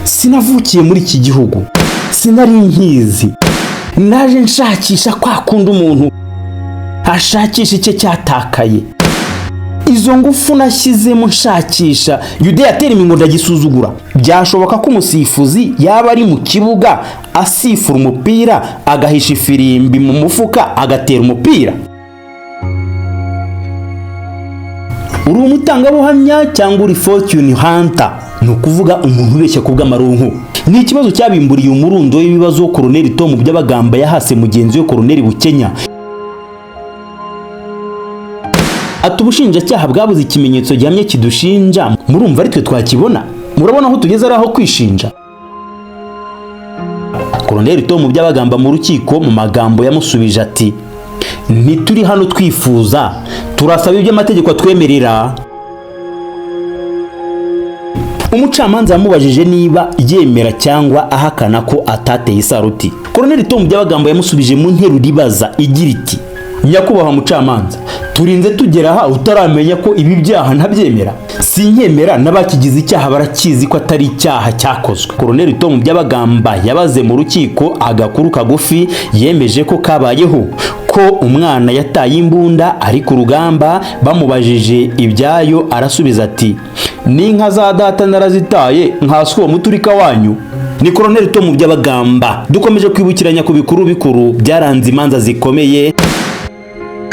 sinavukiye muri iki gihugu, sinari nkizi, naje nshakisha kwa kundi umuntu ashakisha icye cyatakaye. Izo ngufu nashyizemo nshakisha Yudeya atera imingo ndagisuzugura. Byashoboka ko umusifuzi yaba ari mu kibuga asifura umupira agahisha ifirimbi mu mufuka agatera umupira. Uri umutangabuhamya cyangwa uri fortune hunter, ni ukuvuga umuntu ubeshya ku bw'amaronko. Ni ikibazo cyabimburiye umurundo w'ibibazo Colonel Tom Byabagamba yahase mugenzi we Colonel Bukenya. Ati ubushinjacyaha bwabuze ikimenyetso gihamye kidushinja, murumva ari twe twakibona? Murabona aho tugeze ari aho kwishinja? Colonel Tom Byabagamba mu rukiko mu magambo yamusubije ati, ntituri hano twifuza, turasaba ibyo amategeko atwemerera. Umucamanza yamubajije niba yemera cyangwa ahakana ko atateye isaruti. Colonel Tom Byabagamba yamusubije mu nteruro ibaza igira iti, nyakubahwa mucamanza, turinze tugera aha utaramenya ko ibi byaha ntabyemera? Sinkemera, n'abakigize icyaha barakizi ko atari icyaha cyakozwe. Colonel Tom Byabagamba yabaze mu rukiko agakuru kagufi yemeje ko kabayeho, ko umwana yataye imbunda ari ku rugamba. Bamubajije ibyayo arasubiza ati, n'inka za data narazitaye nkaswa muturika wanyu. Ni Colonel Tom Byabagamba. Dukomeje kwibukiranya ku bikuru bikuru byaranze imanza zikomeye.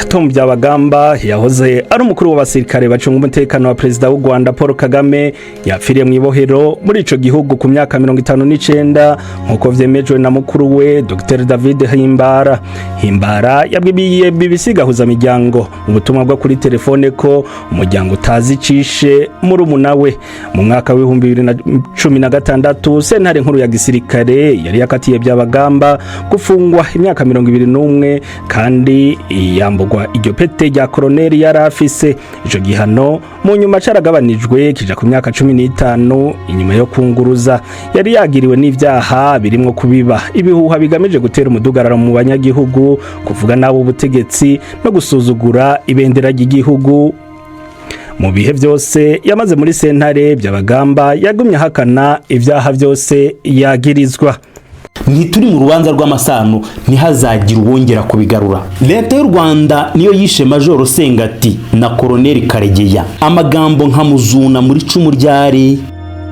Tom Byabagamba yahoze ari umukuru w'abasirikare bacunga umutekano wa Perezida w'u Rwanda Paul Kagame, yapfiriye mu ibohero muri ico gihugu ku myaka 59 nkuko vyemejwe na mukuru we Dr David Himbara. Himbara yabwiye BBC gahuza miryango ubutumwa bwo kuri telefone ko umuryango utazicishe muri umunawe. Mu mwaka wa 2016 sentare nkuru ya gisirikare yari yakatiye Byabagamba gufungwa imyaka 21 kandi yambugwa iryo pete rya Colonel yari afise. Ico gihano mu nyuma caragabanijwe kija ku myaka 15 inyuma yo kunguruza. Yari yagiriwe n'ivyaha birimwo kubiba ibihuha bigamije gutera umudugararo mu banyagihugu, kuvuga nabo ubutegetsi no gusuzugura ibendera ry'igihugu. Mu bihe byose yamaze muri sentare, Byabagamba yagumye hakana ivyaha byose yagirizwa. Ntituri mu rubanza rw'amasano, ntihazagira uwongera kubigarura. Leta y'u Rwanda niyo yishe Major Sengati na Colonel Karegeya. Amagambo nka muzuna muri cumu ryari.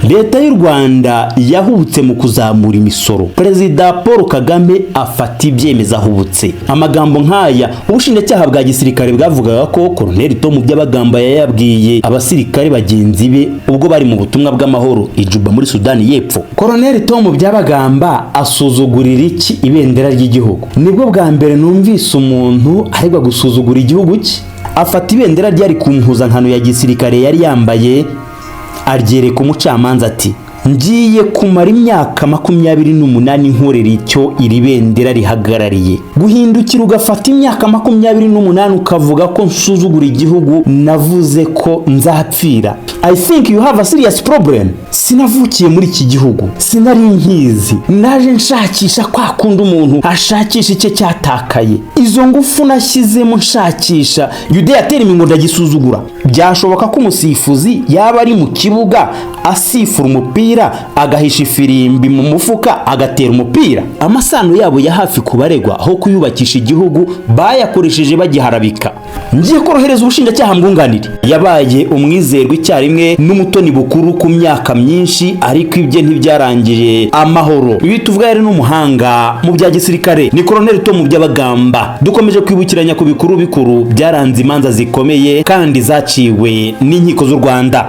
Leta y'u Rwanda yahubutse mu kuzamura imisoro. Perezida Paul Kagame afata ibyemeza ahubutse. Amagambo nkaya ubushinjacyaha bwa gisirikare bwavugaga ko Colonel Tom Byabagamba yayabwiye abasirikare bagenzi be ubwo bari mu butumwa bw'amahoro i Juba muri Sudani y'Epfo. Colonel Tom Byabagamba asuzugurira iki ibendera ry'igihugu? Nibwo bwa mbere numvise umuntu ariko gusuzugura igihugu cye. Afata ibendera ryari ku mpuzankano ya gisirikare yari yambaye, aryereka umucamanza ati, ngiye kumara imyaka 28 nkorera icyo iri bendera rihagarariye. Guhindukira ugafata imyaka 28 ukavuga ko nsuzugura igihugu, navuze ko nzapfira. I think you have a serious problem. Sinavukiye muri iki gihugu, sinari nkizi, naje nshakisha kwa kundi umuntu ashakisha icye cyatakaye. Izo ngufu nashyizemo nshakisha Yudeya atera imingo ndagisuzugura. Byashoboka ko umusifuzi yaba ari mu kibuga asifura umupira agahisha ifirimbi mu mufuka agatera umupira. Amasano yabo ya hafi kubaregwa aho kuyubakisha igihugu bayakoresheje bagiharabika. Ngiye korohereza ubushinjacyaha mbunganire. Yabaye umwizerwa icyarimwe n'umutoni bukuru ku myaka myinshi, ariko ibye ntibyarangije amahoro. Ibi tuvuga yari n'umuhanga mu bya gisirikare. Ni Colonel Tom Byabagamba. Dukomeje kwibukiranya ku bikuru bikuru byaranze imanza zikomeye kandi zaciwe n'inkiko z'u Rwanda.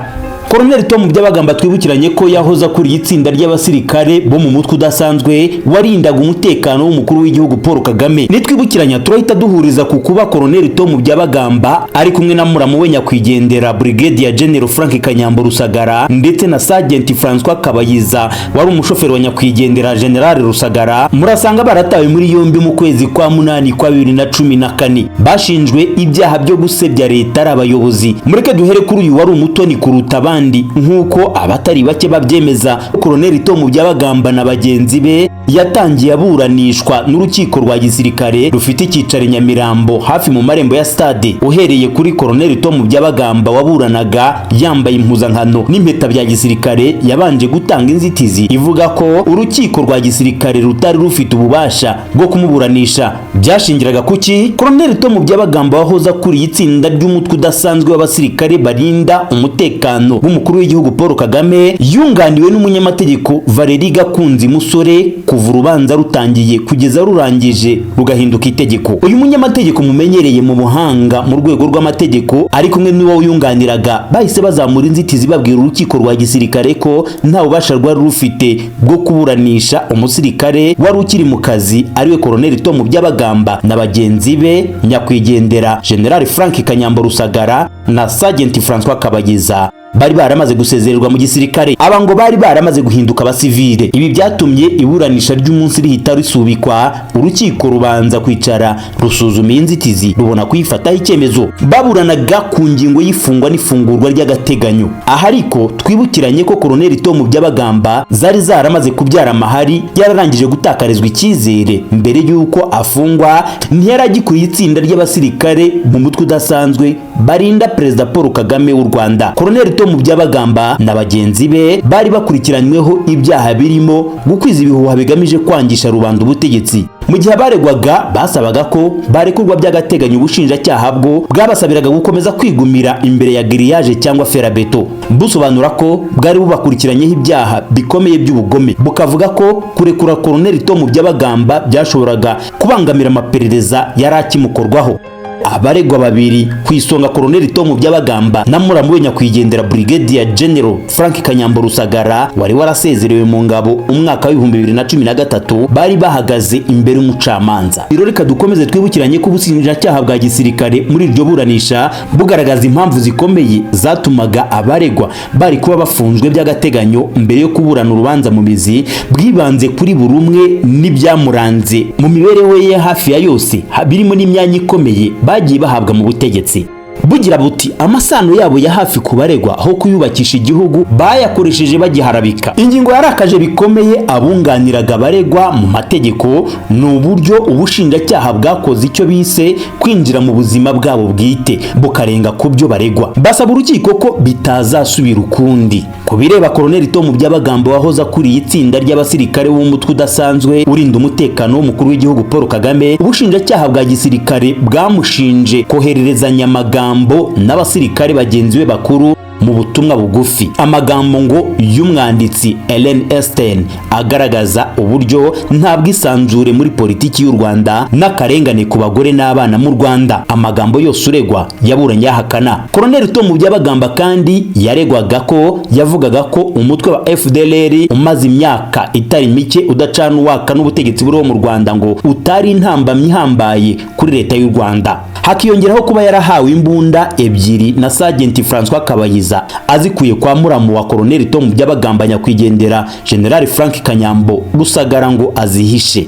Colonel Tom Byabagamba twibukiranye ko yahoza kuri itsinda ry'abasirikare bo mu mutwe udasanzwe warindaga umutekano w'umukuru w'igihugu Paul Kagame. Nitwibukiranya turahita duhuriza ku kuba Colonel Tom Byabagamba ari kumwe na muramu we nyakwigendera Brigadier General Frank Kanyambo Rusagara ndetse na Sergeant François Kabayiza wari umushoferi wa nyakwigendera General Rusagara. Murasanga baratawe muri yombi mu kwezi kwa 8 kwa 2014 bashinjwe ibyaha byo gusebya leta ari abayobozi. Mureke duhere kuri uyu wari umutoni kuruta kandi nk'uko abatari bake babyemeza, Colonel Tom Byabagamba na bagenzi be yatangiye aburanishwa n'urukiko rwa gisirikare rufite icyicaro Nyamirambo hafi mu marembo ya stade. Uhereye kuri Colonel Tom Byabagamba waburanaga yambaye impuzankano n'impeta bya gisirikare, yabanje gutanga inzitizi ivuga ko urukiko rwa gisirikare rutari rufite ububasha bwo kumuburanisha. Byashingiraga kuki? Colonel Tom Byabagamba wahoza kuri itsinda ry'umutwe udasanzwe w'abasirikare barinda umutekano w'umukuru w'igihugu Paul Kagame, yunganiwe n'umunyamategeko Valerie Gakunzi Musore kuva urubanza rutangiye kugeza rurangije rugahinduka itegeko. Uyu munyamategeko mumenyereye mu buhanga mu rwego rw'amategeko ari kumwe n'uwo yunganiraga bahise bazamura inzitizi babwira urukiko rwa gisirikare ko nta bubasha rwari rufite bwo kuburanisha umusirikare wari ukiri mu kazi ariwe Colonel Tom Byabagamba na bagenzi be nyakwigendera General Frank Kanyambo Rusagara na Sergeant François Kabagiza bari baramaze gusezererwa mu gisirikare. Aba ngo bari baramaze guhinduka abasivile. Ibi byatumye iburanisha ry'umunsi rihita risubikwa, urukiko rubanza kwicara rusuzuma inzitizi rubona kuyifataho icyemezo. Baburanaga ku ngingo y'ifungwa n'ifungurwa ry'agateganyo. Aha ariko twibukiranye ko Colonel Tom Byabagamba zari zaramaze kubyara amahari, yararangije gutakarizwa icyizere mbere y'uko afungwa. Ntiyaragikuriye itsinda ry'abasirikare mu mutwe udasanzwe barinda Perezida Paul Kagame w'u Rwanda. Colonel Tom Byabagamba na bagenzi be bari bakurikiranyweho ibyaha birimo gukwiza ibihuha bigamije kwangisha rubanda ubutegetsi. Mu gihe abaregwaga basabaga ko barekurwa by'agateganyo, ubushinjacyaha bwo bwabasabiraga gukomeza kwigumira imbere ya grillage cyangwa ferabeto, busobanura ko bwari bubakurikiranyeho ibyaha bikomeye by'ubugome. Bukavuga ko kurekura Colonel Tom Byabagamba byashoboraga kubangamira amaperereza yari akimukorwaho. Abaregwa babiri ku isonga Colonel Tom Byabagamba na muramu we nyakwigendera Brigadier General Frank Kanyambo Rusagara wari warasezerewe mu ngabo umwaka wa 2013 bari bahagaze imbere y'umucamanza. Reka dukomeze twibukiranye ko ubushinjacyaha bwa gisirikare muri iryo buranisha bugaragaza impamvu zikomeye zatumaga abaregwa bari kuba bafunzwe by'agateganyo mbere yo kuburana urubanza mu mizi. Bwibanze kuri buri umwe n'ibyamuranze mu mibereho ye hafi ya yose, birimo n'imyanya ikomeye bagiye bahabwa mu butegetsi. Bugira buti amasano yabo ya hafi kubaregwa aho kuyubakisha igihugu bayakoresheje bagiharabika. Ingingo yarakaje bikomeye abunganiraga baregwa mu mategeko ni uburyo ubushinjacyaha bwakoze icyo bise kwinjira mu buzima bwabo bwite bukarenga ku byo baregwa. Basaba urukiko ko bitazasubira ukundi. Kubireba Colonel Tom Byabagamba wahoza kuri itsinda ry'abasirikare b'umutwe udasanzwe urinda umutekano w'umukuru w'igihugu Paul Kagame, ubushinjacyaha bwa gisirikare bwamushinje kohererezanya amagambo n'abasirikare bagenzi be bakuru mu butumwa bugufi. Amagambo ngo y'umwanditsi Ellen Esten agaragaza uburyo nta bwisanzure muri politiki y'u Rwanda n'akarengane ku bagore n'abana mu Rwanda. Amagambo yose uregwa yaburanye yahakana. Colonel Tom Byabagamba kandi yaregwaga ko yavugaga ko umutwe wa FDLR umaze imyaka itari mike udacana uwaka n'ubutegetsi buriho mu Rwanda ngo utari intambamyi ihambaye kuri leta y'u Rwanda. Hakiyongeraho kuba yarahawe imbunda ebyiri na Sergeant François Kabayiza azikuye kwa muramu wa Colonel Tom Byabagamba nyakwigendera General Frank Kanyambo Rusagara ngo azihishe.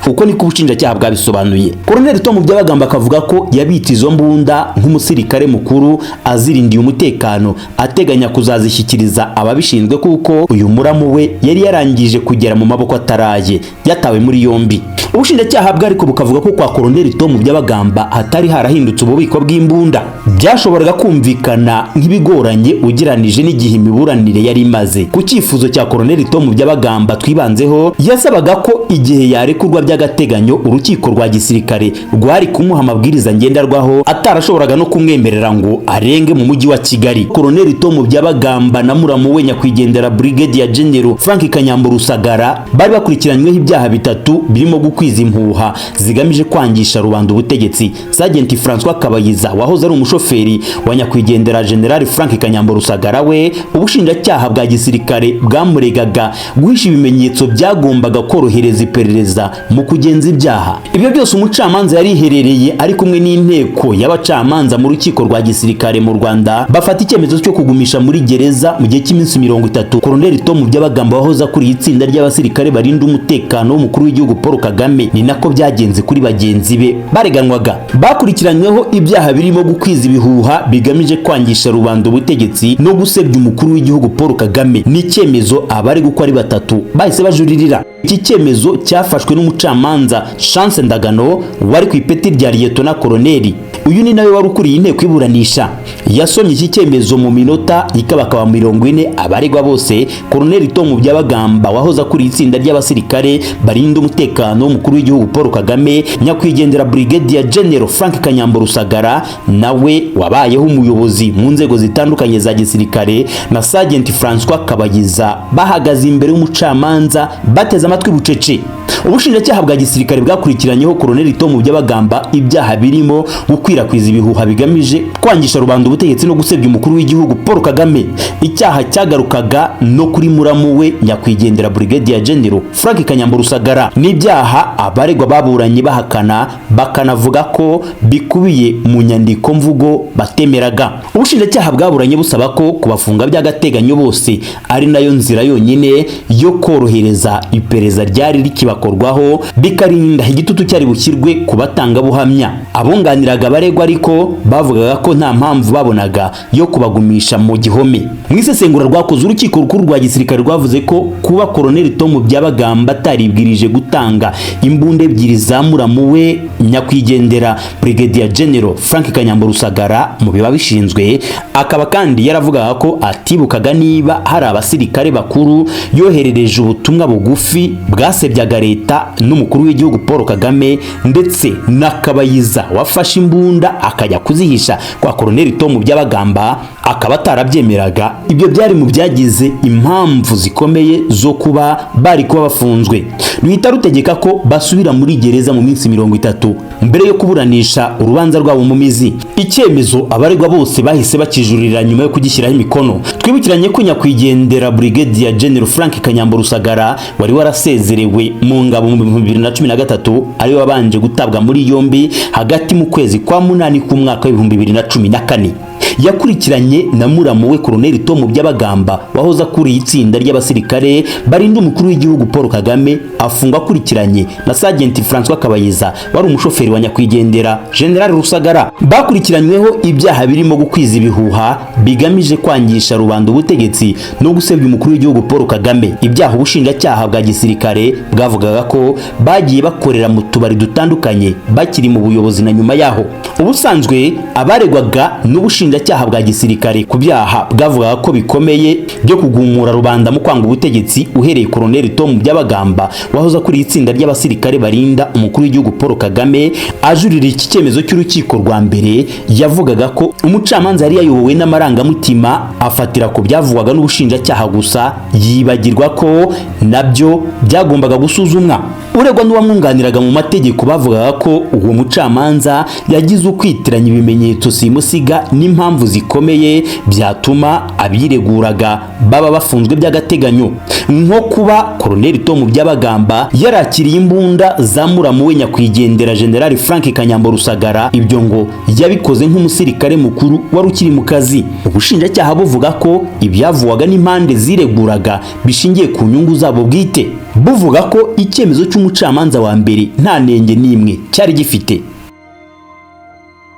Uko niko ubushinjacyaha bwabisobanuye. Colonel Tom Byabagamba akavuga ko yabitse izo mbunda nk'umusirikare mukuru azirindiye umutekano, ateganya kuzazishyikiriza ababishinzwe kuko uyu muramu we yari yarangije kugera mu maboko ataraye, yatawe muri yombi. Ubushinjacyaha bwariko bukavuga ko kwa Colonel Tom Byabagamba hatari harahindutse ububiko bw'imbunda. Byashoboraga kumvikana nk'ibigoranye ugeranije n'igihe imiburanire yari imaze. Ku cyifuzo cya Colonel Tom Byabagamba twibanzeho, yasabaga ko igihe yarekurwa by'agateganyo urukiko rwa gisirikare rwari kumuha amabwiriza ngenderwaho atarashoboraga no kumwemerera ngo arenge mu mujyi wa Kigali. Colonel Tom Byabagamba na muramu we nyakwigendera Brigadier General Frank Kanyambo Rusagara bari bakurikiranyweho ibyaha bitatu birimo gukwiza impuha zigamije kwangisha rubanda ubutegetsi. Sergeant François Kabayiza wahoze ari umushoferi wa nyakwigendera General Frank Kanyambo Rusagara we, ubushinjacyaha bwa gisirikare bwamuregaga guhisha ibimenyetso byagombaga korohereza iperereza mu kugenza ibyaha. Ibyo byose umucamanza yari iherereye ari kumwe n'inteko y'abacamanza mu rukiko rwa gisirikare mu Rwanda bafata icyemezo cyo kugumisha muri gereza mu gihe cy'iminsi 30 Colonel Tom Byabagamba wahoza kuri itsinda ry'abasirikare barinda umutekano w'umukuru w'igihugu Paul Kagame Kagame. Ni nako byagenze kuri bagenzi be bareganwaga. Bakurikiranyweho ibyaha birimo gukwiza ibihuha bigamije kwangisha rubanda ubutegetsi no gusebya umukuru w'igihugu Paul Kagame. Ni icyemezo abari gukora ari batatu bahise bajuririra. Iki cyemezo cyafashwe n'umucamanza Chance Ndagano wari ku ipeti rya Liyetona Koloneli. Uyu ni nawe wari ukuriye inteko iburanisha. Yasomye iki cyemezo mu minota ikabakaba 40. Abaregwa bose Koloneli Tom Byabagamba wahoze akuriye itsinda ry'abasirikare barinda umutekano w'umukuru w'igihugu Paul Kagame, nyakwigendera Brigadier General Frank Kanyambo Rusagara nawe wabayeho umuyobozi mu nzego zitandukanye za gisirikare, na Sergeant François Kabayiza bahagaze imbere y'umucamanza bateze amatwi bucece. Ubushinjacyaha bwa gisirikare bwakurikiranyeho Koloneli Tom Byabagamba ibyaha birimo gukwirakwiza ibihuha bigamije kwangisha rubanda ubutegetsi no gusebya umukuru w'igihugu Paul Kagame. Icyaha cyagarukaga no kuri muramu we nyakwigendera Brigadier General Frank Kanyambo Rusagara. N'ibyaha abaregwa baburanye bahakana bakanavuga ko bikubiye mu nyandiko mvugo batemeraga. Ubushinjacyaha bwaburanye busaba ko kubafunga by'agateganyo bose ari nayo nzira yonyine yo korohereza iperereza ryari rikibakorwaho, bikarinda igitutu cyari bushyirwe ku batanga buhamya. Abunganiraga abaregwa ariko bavugaga ko nta mpamvu babonaga yo kubagumisha mu gihome. Mu isesengura rwakoze urukiko rukuru rwa gisirikare rwavuze ko kuba Koloneli Tom Byabagamba ataribwirije gutanga imbunda ebyiri za muramu we nyakwigendera Brigadier General Frank Kanyambo Rusagara mu biba bishinzwe, akaba kandi yaravugaga ko atibukaga niba hari abasirikare bakuru yoherereje ubutumwa bugufi bwasebyaga leta n'umukuru w'igihugu Paul Kagame, ndetse na Kabayiza wafashe imbunda akajya kuzihisha kwa Koloneli Tom Byabagamba akaba atarabyemeraga. Ibyo byari mu byagize impamvu zikomeye zo kuba bari kuba bafunzwe. Ruhita rutegeka ko basubira muri gereza mu minsi 30 mbere yo kuburanisha urubanza rwabo mu mizi. Icyemezo abaregwa bose bahise bakijurira nyuma yo kugishyiraho imikono. Twibukiranye ko nyakwigendera Brigadier General Frank Kanyambo Rusagara wari warasezerewe mu ngabo mu 2013 ari wabanje gutabwa muri yombi hagati mu kwezi kwa munani k'umwaka wa 2014. Yakurikiranye na muramu we Koloneli Tom Byabagamba wahoze akuriye itsinda ry'abasirikare barinda umukuru w'igihugu Paul Kagame, afungwa akurikiranye na Sergeant François Kabayiza wari umushoferi wa nyakwigendera General Rusagara. Bakurikiranyweho ibyaha birimo gukwiza ibihuha bigamije kwangisha rubanda ubutegetsi no gusebya umukuru w'igihugu Paul Kagame. Ibyaha ubushinjacyaha bwa gisirikare bwavugaga ko bagiye bakorera mu tubari dutandukanye bakiri mu buyobozi na nyuma yaho. Ubusanzwe abaregwaga n'ubushinjacyaha bwa gisirikare ku byaha bwavugaga ko bikomeye byo kugumura rubanda mu kwanga ubutegetsi uhereye Koloneli Tom Byabagamba wahoze kuri itsinda ry'abasirikare barinda umukuru w'igihugu Paul Kagame. Ajurira iki cyemezo cy'urukiko rwa mbere yavugaga ko umucamanza yari yayobowe n'amarangamutima afatira ko byavugwaga n'ubushinjacyaha gusa, yibagirwa ko nabyo byagombaga gusuzumwa. Uregwa n'uwamwunganiraga mu mategeko bavugaga ko uwo mucamanza yagize ukwitiranya ibimenyetso simusiga n'impamvu zikomeye byatuma abireguraga baba bafunzwe by'agateganyo, nko kuba Koloneli Tom Byabagamba yarakiriye imbunda za muramu we nyakwigendera General Frank Kanyambo Rusagara. Ibyo ngo yabikoze nk'umusirikare mukuru wari ukiri mu kazi. Ubushinjacyaha buvuga ko ibyavugwaga n'impande zireguraga bishingiye ku nyungu zabo bwite, buvuga ko icyemezo cy'umucamanza wa mbere nta nenge n'imwe cyari gifite.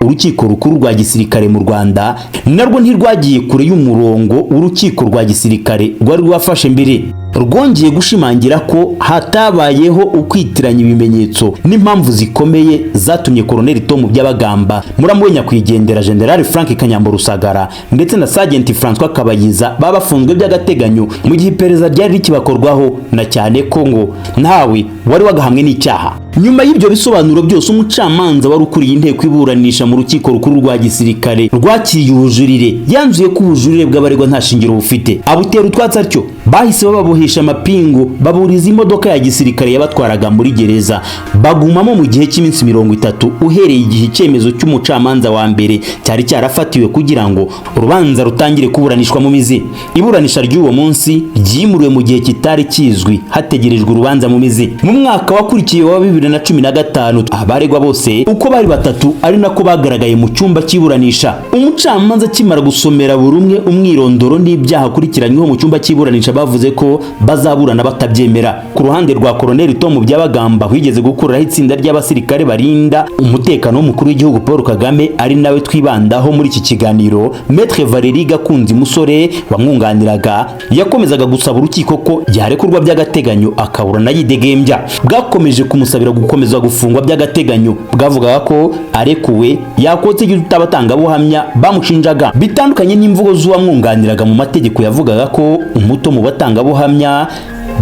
Urukiko rukuru rwa gisirikare mu Rwanda narwo ntirwagiye kure y'umurongo urukiko rwa gisirikare rwari rwafashe mbere. Rwongeye gushimangira ko hatabayeho ukwitiranya ibimenyetso n'impamvu zikomeye zatumye Koloneli Tom Byabagamba muramu we nyakwigendera General Frank Kanyambo Rusagara ndetse na Sergeant François Kabayiza babafunzwe by'agateganyo mu gihe iperereza ryari rikibakorwaho, na cyane ko ngo ntawe wari wagahamwe n'icyaha. Nyuma y'ibyo bisobanuro byose, umucamanza wari ukuriye inteko iburanisha mu rukiko rukuru rwa gisirikare rwakiriye ubujurire yanzuye ko ubujurire bw'abaregwa nta shingiro bufite. Abutera utwatsi atyo bahise bababohesha amapingu, baburiza imodoka ya gisirikare yabatwaraga muri gereza, bagumamo mu gihe cy'iminsi 30 uhereye igihe icyemezo cy'umucamanza wa mbere cyari cyarafatiwe kugira ngo urubanza rutangire kuburanishwa mu mizi. Iburanisha ry'uwo munsi ryimuriwe mu gihe kitari kizwi hategerejwe urubanza mu mizi. Mu mwaka wakurikiye wa 2015 abaregwa bose uko bari batatu ari nako bagaragaye mu cyumba cy'iburanisha. Umucamanza kimara gusomera buri umwe umwirondoro n'ibyaha akurikiranyweho mu cyumba cy'iburanisha bavuze ko bazaburana batabyemera. Ku ruhande rwa Colonel Tom Byabagamba wigeze gukuraho itsinda ry'abasirikare barinda umutekano w'umukuru w'igihugu Paul Kagame ari nawe twibandaho muri iki kiganiro, Maître Valerie Gakunzi Musore wamwunganiraga yakomezaga gusaba urukiko ko yarekurwa by'agateganyo akaburana yidegembya. Bwakomeje kumusabira gukomeza gufungwa by'agateganyo, bwavugaga ko arekuwe yakotse igitabatangabuhamya bamushinjaga. Bitandukanye n'imvugo z'uwamwunganiraga mu mategeko yavugaga ko umuto mu batangabuhamya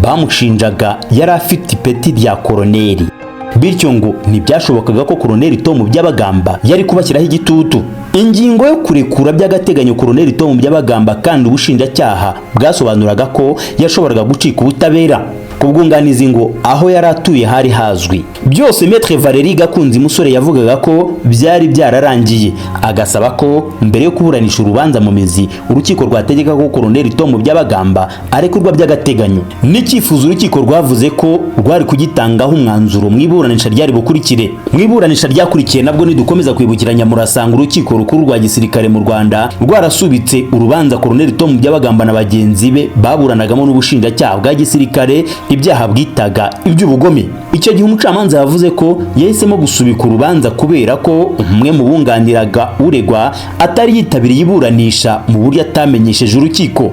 bamushinjaga yari afite ipeti rya koroneri, bityo ngo ntibyashobokaga ko Colonel Tom Byabagamba yari kubashyiraho igitutu. Ingingo yo kurekura by'agateganyo Colonel Tom Byabagamba kandi ubushinjacyaha bwasobanuraga ko yashoboraga gucika ubutabera. Kubwunganizi ngo aho yari atuye hari hazwi. Byose Maître Valerie Gakunzi Musore yavugaga ko byari byararangiye, agasaba ko mbere yo kuburanisha urubanza mu mizi urukiko rwategeka ko Colonel Tom Byabagamba arekurwa by'agateganyo. N'icyifuzo urukiko rwavuze ko rwari kugitangaho umwanzuro mu iburanisha ryari bukurikire. Mu iburanisha ryakurikiye nabwo nidukomeza kwibukiranya murasanga urukiko rukuru rwa gisirikare mu Rwanda rwarasubitse urubanza Colonel Tom Byabagamba na bagenzi be baburanagamo n'ubushinjacyaha bwa gisirikare ibyaha bwitaga iby'ubugome. Icyo gihe umucamanza yavuze ko yahisemo gusubika urubanza kubera ko umwe mu bunganiraga uregwa atari yitabiriye iburanisha mu buryo atamenyesheje urukiko.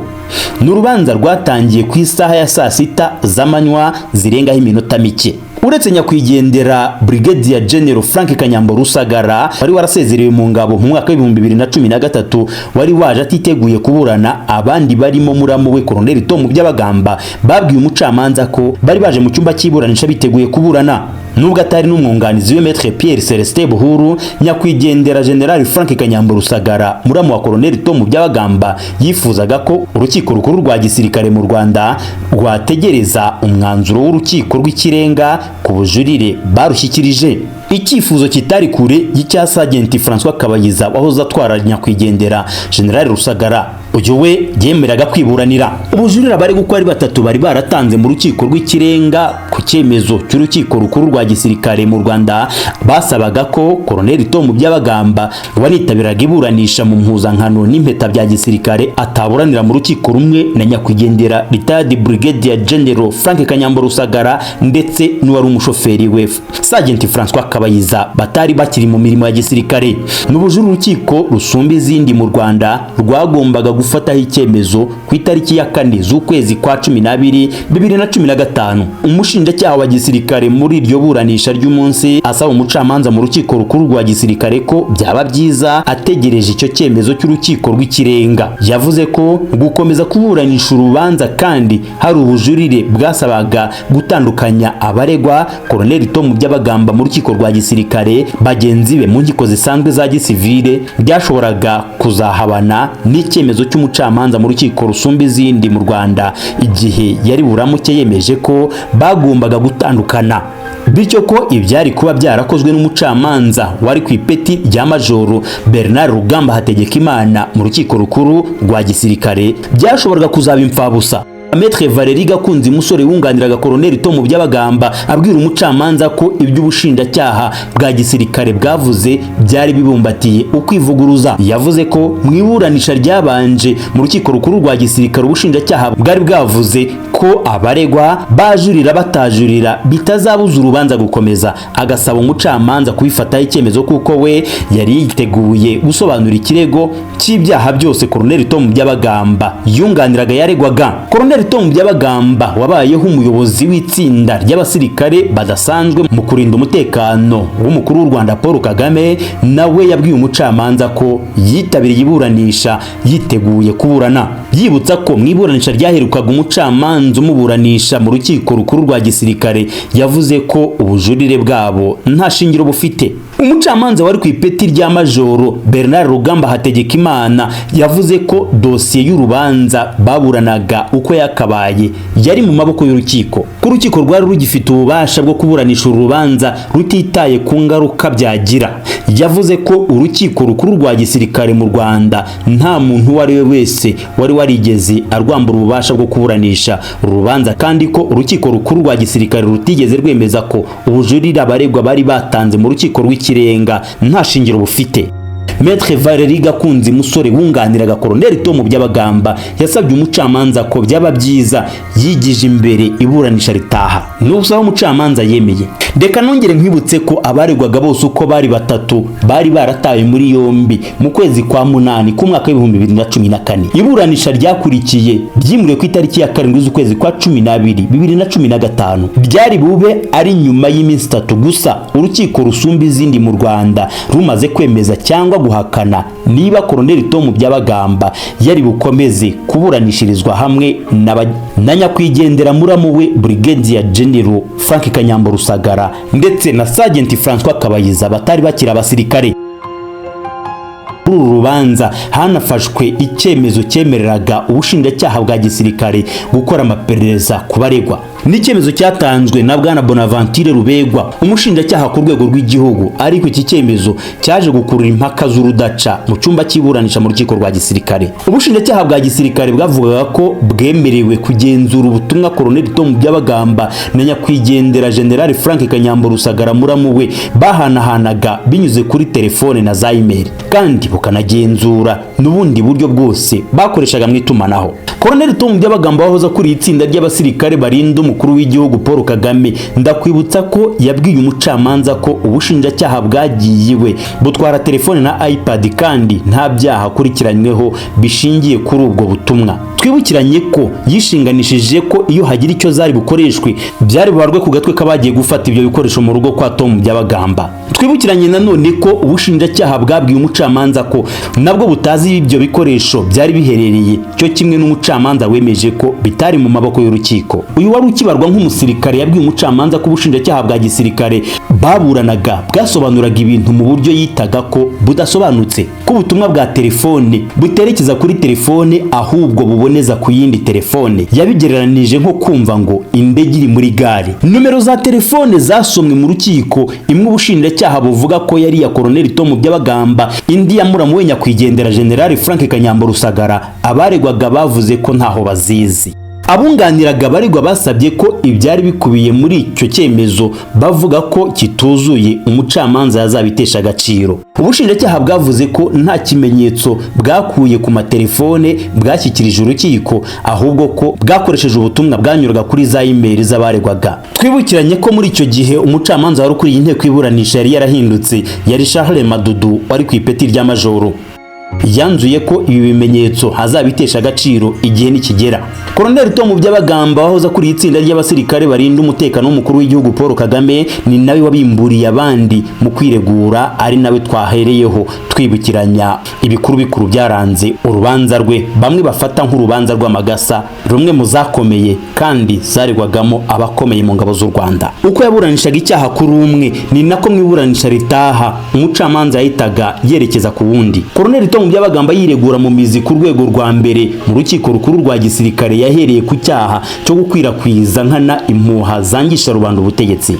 N'urubanza rwatangiye ku isaha ya saa 6 z'amanywa zirengaho iminota mike. Uretse nyakwigendera Brigadier General Frank Kanyambo Rusagara wari warasezerewe mu ngabo mu mwaka wa 2013 wari waje atiteguye kuburana, abandi barimo muramu we Colonel Tom Byabagamba babwiye umucamanza ko bari baje mu cyumba cy'iburanisha biteguye kuburana. Nubwo atari n'umwunganizi we Maître Pierre Celestin Buhuru, nyakwigendera General Frank Kanyambo Rusagara muramu wa Colonel Tom Byabagamba yifuzaga ko urukiko rukuru rwa gisirikare mu Rwanda rwategereza umwanzuro w'urukiko rw'ikirenga ku bujurire barushyikirije. Icyifuzo kitari kure y'icya Sergeant François Kabayiza wahoze atwara nyakwigendera General Rusagara. Uyu we yemeraga kwiburanira. Ubujurire bari gukora ari batatu bari baratanze mu rukiko rw'ikirenga ku cyemezo cy'urukiko rukuru rwa gisirikare mu Rwanda basabaga ko Colonel Tom Byabagamba wanitabiraga iburanisha mu mpuzankano n'impeta bya gisirikare ataburanira mu rukiko rumwe na nyakwigendera Retired Brigadier General Frank Kanyambo Rusagara ndetse n'uwari umushoferi we Sergeant François Kabayiza batari bakiri mu mirimo ya gisirikare. N'ubujurire urukiko rusumba izindi mu Rwanda rwagombaga gufataho icyemezo ku itariki ya 4 z'ukwezi kwa 12 2015. Umushinjacyaha wa gisirikare muri iryo buranisha ry'umunsi asaba umucamanza mu rukiko rukuru rwa gisirikare ko byaba byiza ategereje icyo cyemezo cy'urukiko rw'ikirenga. Yavuze ko gukomeza kuburanisha urubanza kandi hari ubujurire bwasabaga gutandukanya abaregwa Colonel Tom Byabagamba mu rukiko rwa gisirikare bagenzi be mu nkiko zisanzwe za gisivile byashoboraga kuzahabana n'icyemezo cy'umucamanza mu rukiko rusumba izindi mu Rwanda igihe yari buramuke yemeje ko bagombaga gutandukana, bityo ko ibyari kuba byarakozwe n'umucamanza wari ku ipeti rya Majoro Bernard Rugamba Hategekimana mu rukiko rukuru rwa gisirikare byashoboraga kuzaba imfabusa. Maître Valerie Gakunzi Musore wunganiraga Colonel Tom Byabagamba abwira umucamanza ko iby'ubushinjacyaha bwa gisirikare bwavuze byari bibumbatiye ukwivuguruza. Yavuze ko mu iburanisha ryabanje mu rukiko rukuru rwa gisirikare ubushinjacyaha bwari bwavuze ko abaregwa bajurira batajurira bitazabuza urubanza gukomeza, agasaba umucamanza kubifataho icyemezo kuko we yari yiteguye gusobanura ikirego cy'ibyaha byose Colonel Tom Byabagamba yunganiraga yaregwaga. Colonel Tom Byabagamba wabayeho umuyobozi w'itsinda ry'abasirikare badasanzwe mu kurinda umutekano w'umukuru w'u Rwanda Paul Kagame, nawe yabwiye umucamanza ko yitabiriye iburanisha yiteguye kuburana. Yibutsa ko mu iburanisha ryaherukaga umucamanza umuburanisha mu rukiko rukuru rwa gisirikare yavuze ko ubujurire bwabo nta shingiro bufite. Umucamanza wari ku ipeti rya Majoro Bernard Rugamba Hategekimana yavuze ko dosiye y'urubanza baburanaga uko yakabaye yari mu maboko y'urukiko. Ku rukiko rwari rugifite ububasha bwo kuburanisha urubanza rutitaye ku ngaruka byagira. Yavuze ko urukiko rukuru rwa gisirikare mu Rwanda nta muntu wari we wese wari warigeze arwambura ububasha bwo kuburanisha urubanza, kandi ko urukiko rukuru rwa gisirikare rutigeze rwemeza ko ubujurire abaregwa bari batanze mu rukiko rw'ikirenga nta shingiro bufite. Maître Valérie Gakunzi Musore wunganiraga Colonel Tom Byabagamba yasabye umucamanza ko byaba byiza yigije imbere iburanisha ritaha. N'ubusaba umucamanza yemeye. Reka nongere nkwibutse ko abaregwaga bose uko bari batatu bari barataye muri yombi mu kwezi kwa munani ku mwaka wa 2014. Iburanisha ryakurikiye ryimuriwe ku itariki ya 7 z'ukwezi kwa 12 2015. Byari bube ari nyuma y'iminsi 3 gusa urukiko rusumba izindi mu Rwanda rumaze kwemeza cyangwa guhakana niba Colonel Tom Byabagamba yari bukomeze kuburanishirizwa hamwe na nyakwigendera muramu we Brigadier General Frank Kanyambo Rusagara ndetse na Sergeant François Kabayiza batari bakira abasirikare. Urubanza hanafashwe icyemezo cyemereraga ubushinjacyaha bwa gisirikare gukora amaperereza kubaregwa. N'icyemezo cyatanzwe na Bwana Bonaventure Rubegwa umushinjacyaha ku rwego rw'igihugu, ariko iki cyemezo cyaje gukurura impaka z'urudaca mu cyumba cy'iburanisha mu rukiko rwa gisirikare. Ubushinjacyaha bwa gisirikare bwavugaga ko bwemerewe kugenzura ubutumwa Colonel Tom Byabagamba na nyakwigendera General Frank Kanyambo Rusagara muramu we bahanahanaga binyuze kuri telefone na za email, kandi bukanagenzura n'ubundi buryo bwose bakoreshaga mu itumanaho. Colonel Tom Byabagamba wahoza kuri itsinda ry'abasirikare barinda umukuru w'igihugu Paul Kagame, ndakwibutsa ko yabwiye umucamanza ko ubushinjacyaha bwagiyiwe butwara telefone na iPad kandi nta byaha akurikiranyweho bishingiye kuri ubwo butumwa. Twibukiranye ko yishinganishije ko iyo hagira icyo zari bukoreshwe byari bubarwe ku gatwe kabagiye gufata ibyo bikoresho mu rugo kwa Tom Byabagamba. Twibukiranye nanone ko ubushinjacyaha bwabwiye umucamanza ko nabwo butazi ibyo bikoresho byari biherereye, cyo kimwe n'umucamanza wemeje ko bitari mu maboko y'urukiko. Uyu wari ukibarwa nk'umusirikare yabwiye umucamanza ko ubushinjacyaha bwa gisirikare baburanaga bwasobanuraga ibintu mu buryo yitaga ko budasobanutse, ko ubutumwa bwa telefone buterekeza kuri telefone ahubwo buboneza ku yindi telefone. Yabigereranije nko kumva ngo indege iri muri gare. Numero za telefone zasomwe mu rukiko, imwe ubushinjacyaha buvuga ko yari ya Colonel Tom Byabagamba, indi ya muramu we nyakwigendera General Frank Kanyambo Rusagara, abaregwaga bavuze ko ntaho bazizi. Abunganiraga baregwa basabye ko ibyari bikubiye muri icyo cyemezo bavuga ko kituzuye umucamanza yazabitesha agaciro. Ubushinjacyaha bwavuze ko nta kimenyetso bwakuye ku matelefone bwashyikirije urukiko, ahubwo ko bwakoresheje ubutumwa bwanyuraga kuri za email z'abaregwaga. Twibukiranye ko muri icyo gihe umucamanza wari ukuriye inteko iburanisha yari yarahindutse, yari Charles Madudu wari ku ipeti rya majoro. Yanzuye ko ibi bimenyetso hazabitesha agaciro igihe nikigera. Colonel Tom Byabagamba wahoza kuri itsinda ry'abasirikare barinda umutekano w'umukuru w'igihugu Paul Kagame ni nawe wabimburiye abandi mu kwiregura, ari nawe twahereyeho twibukiranya ibikuru bikuru byaranze urubanza rwe, bamwe bafata nk'urubanza rw'amagasa, rumwe mu zakomeye kandi zaregwagamo abakomeye mu ngabo z'u Rwanda. Uko yaburanishaga icyaha kuri umwe ni nako mwiburanisha ritaha umucamanza yahitaga yerekeza ku wundi. Colonel Tom Byabagamba yiregura mu mizi ku rwego rwa mbere mu rukiko rukuru rwa gisirikare yahereye ku cyaha cyo gukwirakwiza nkana impuha zangisha rubanda ubutegetsi.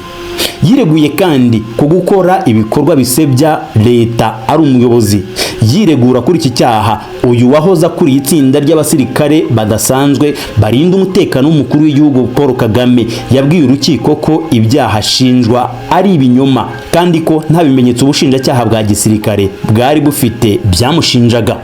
Yireguye kandi ku gukora ibikorwa bisebya leta ari umuyobozi. Yiregura kuri iki cyaha uyu wahoza kuri itsinda ry'abasirikare badasanzwe barinda umutekano w'umukuru w'igihugu Paul Kagame yabwiye urukiko ko ibyaha ashinjwa ari ibinyoma kandi ko nta bimenyetso ubushinjacyaha bwa gisirikare bwari bufite byamushinjaga.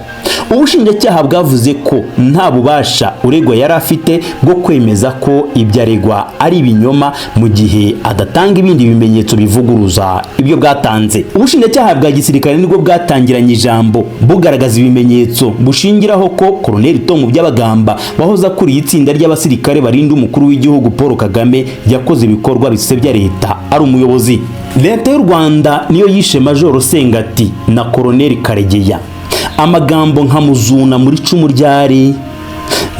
Ubushinjacyaha bwavuze ko nta bubasha uregwa yari afite bwo kwemeza ko ibyo aregwa ari ibinyoma mu gihe adatanga ibindi bimenyetso bivuguruza ibyo bwatanze. Ubushinjacyaha bwa gisirikare nibwo bwatangiranye ijambo bugaragaza ibimenyetso bushingiraho ko Colonel Tom Byabagamba wahoza kuri itsinda ry'abasirikare barinda umukuru w'igihugu Paul Kagame yakoze ibikorwa bisebya leta ari umuyobozi. Leta y'u Rwanda niyo yishe Major Sengati na Colonel Karegeya. Amagambo nka muzuna muri cumu ryari.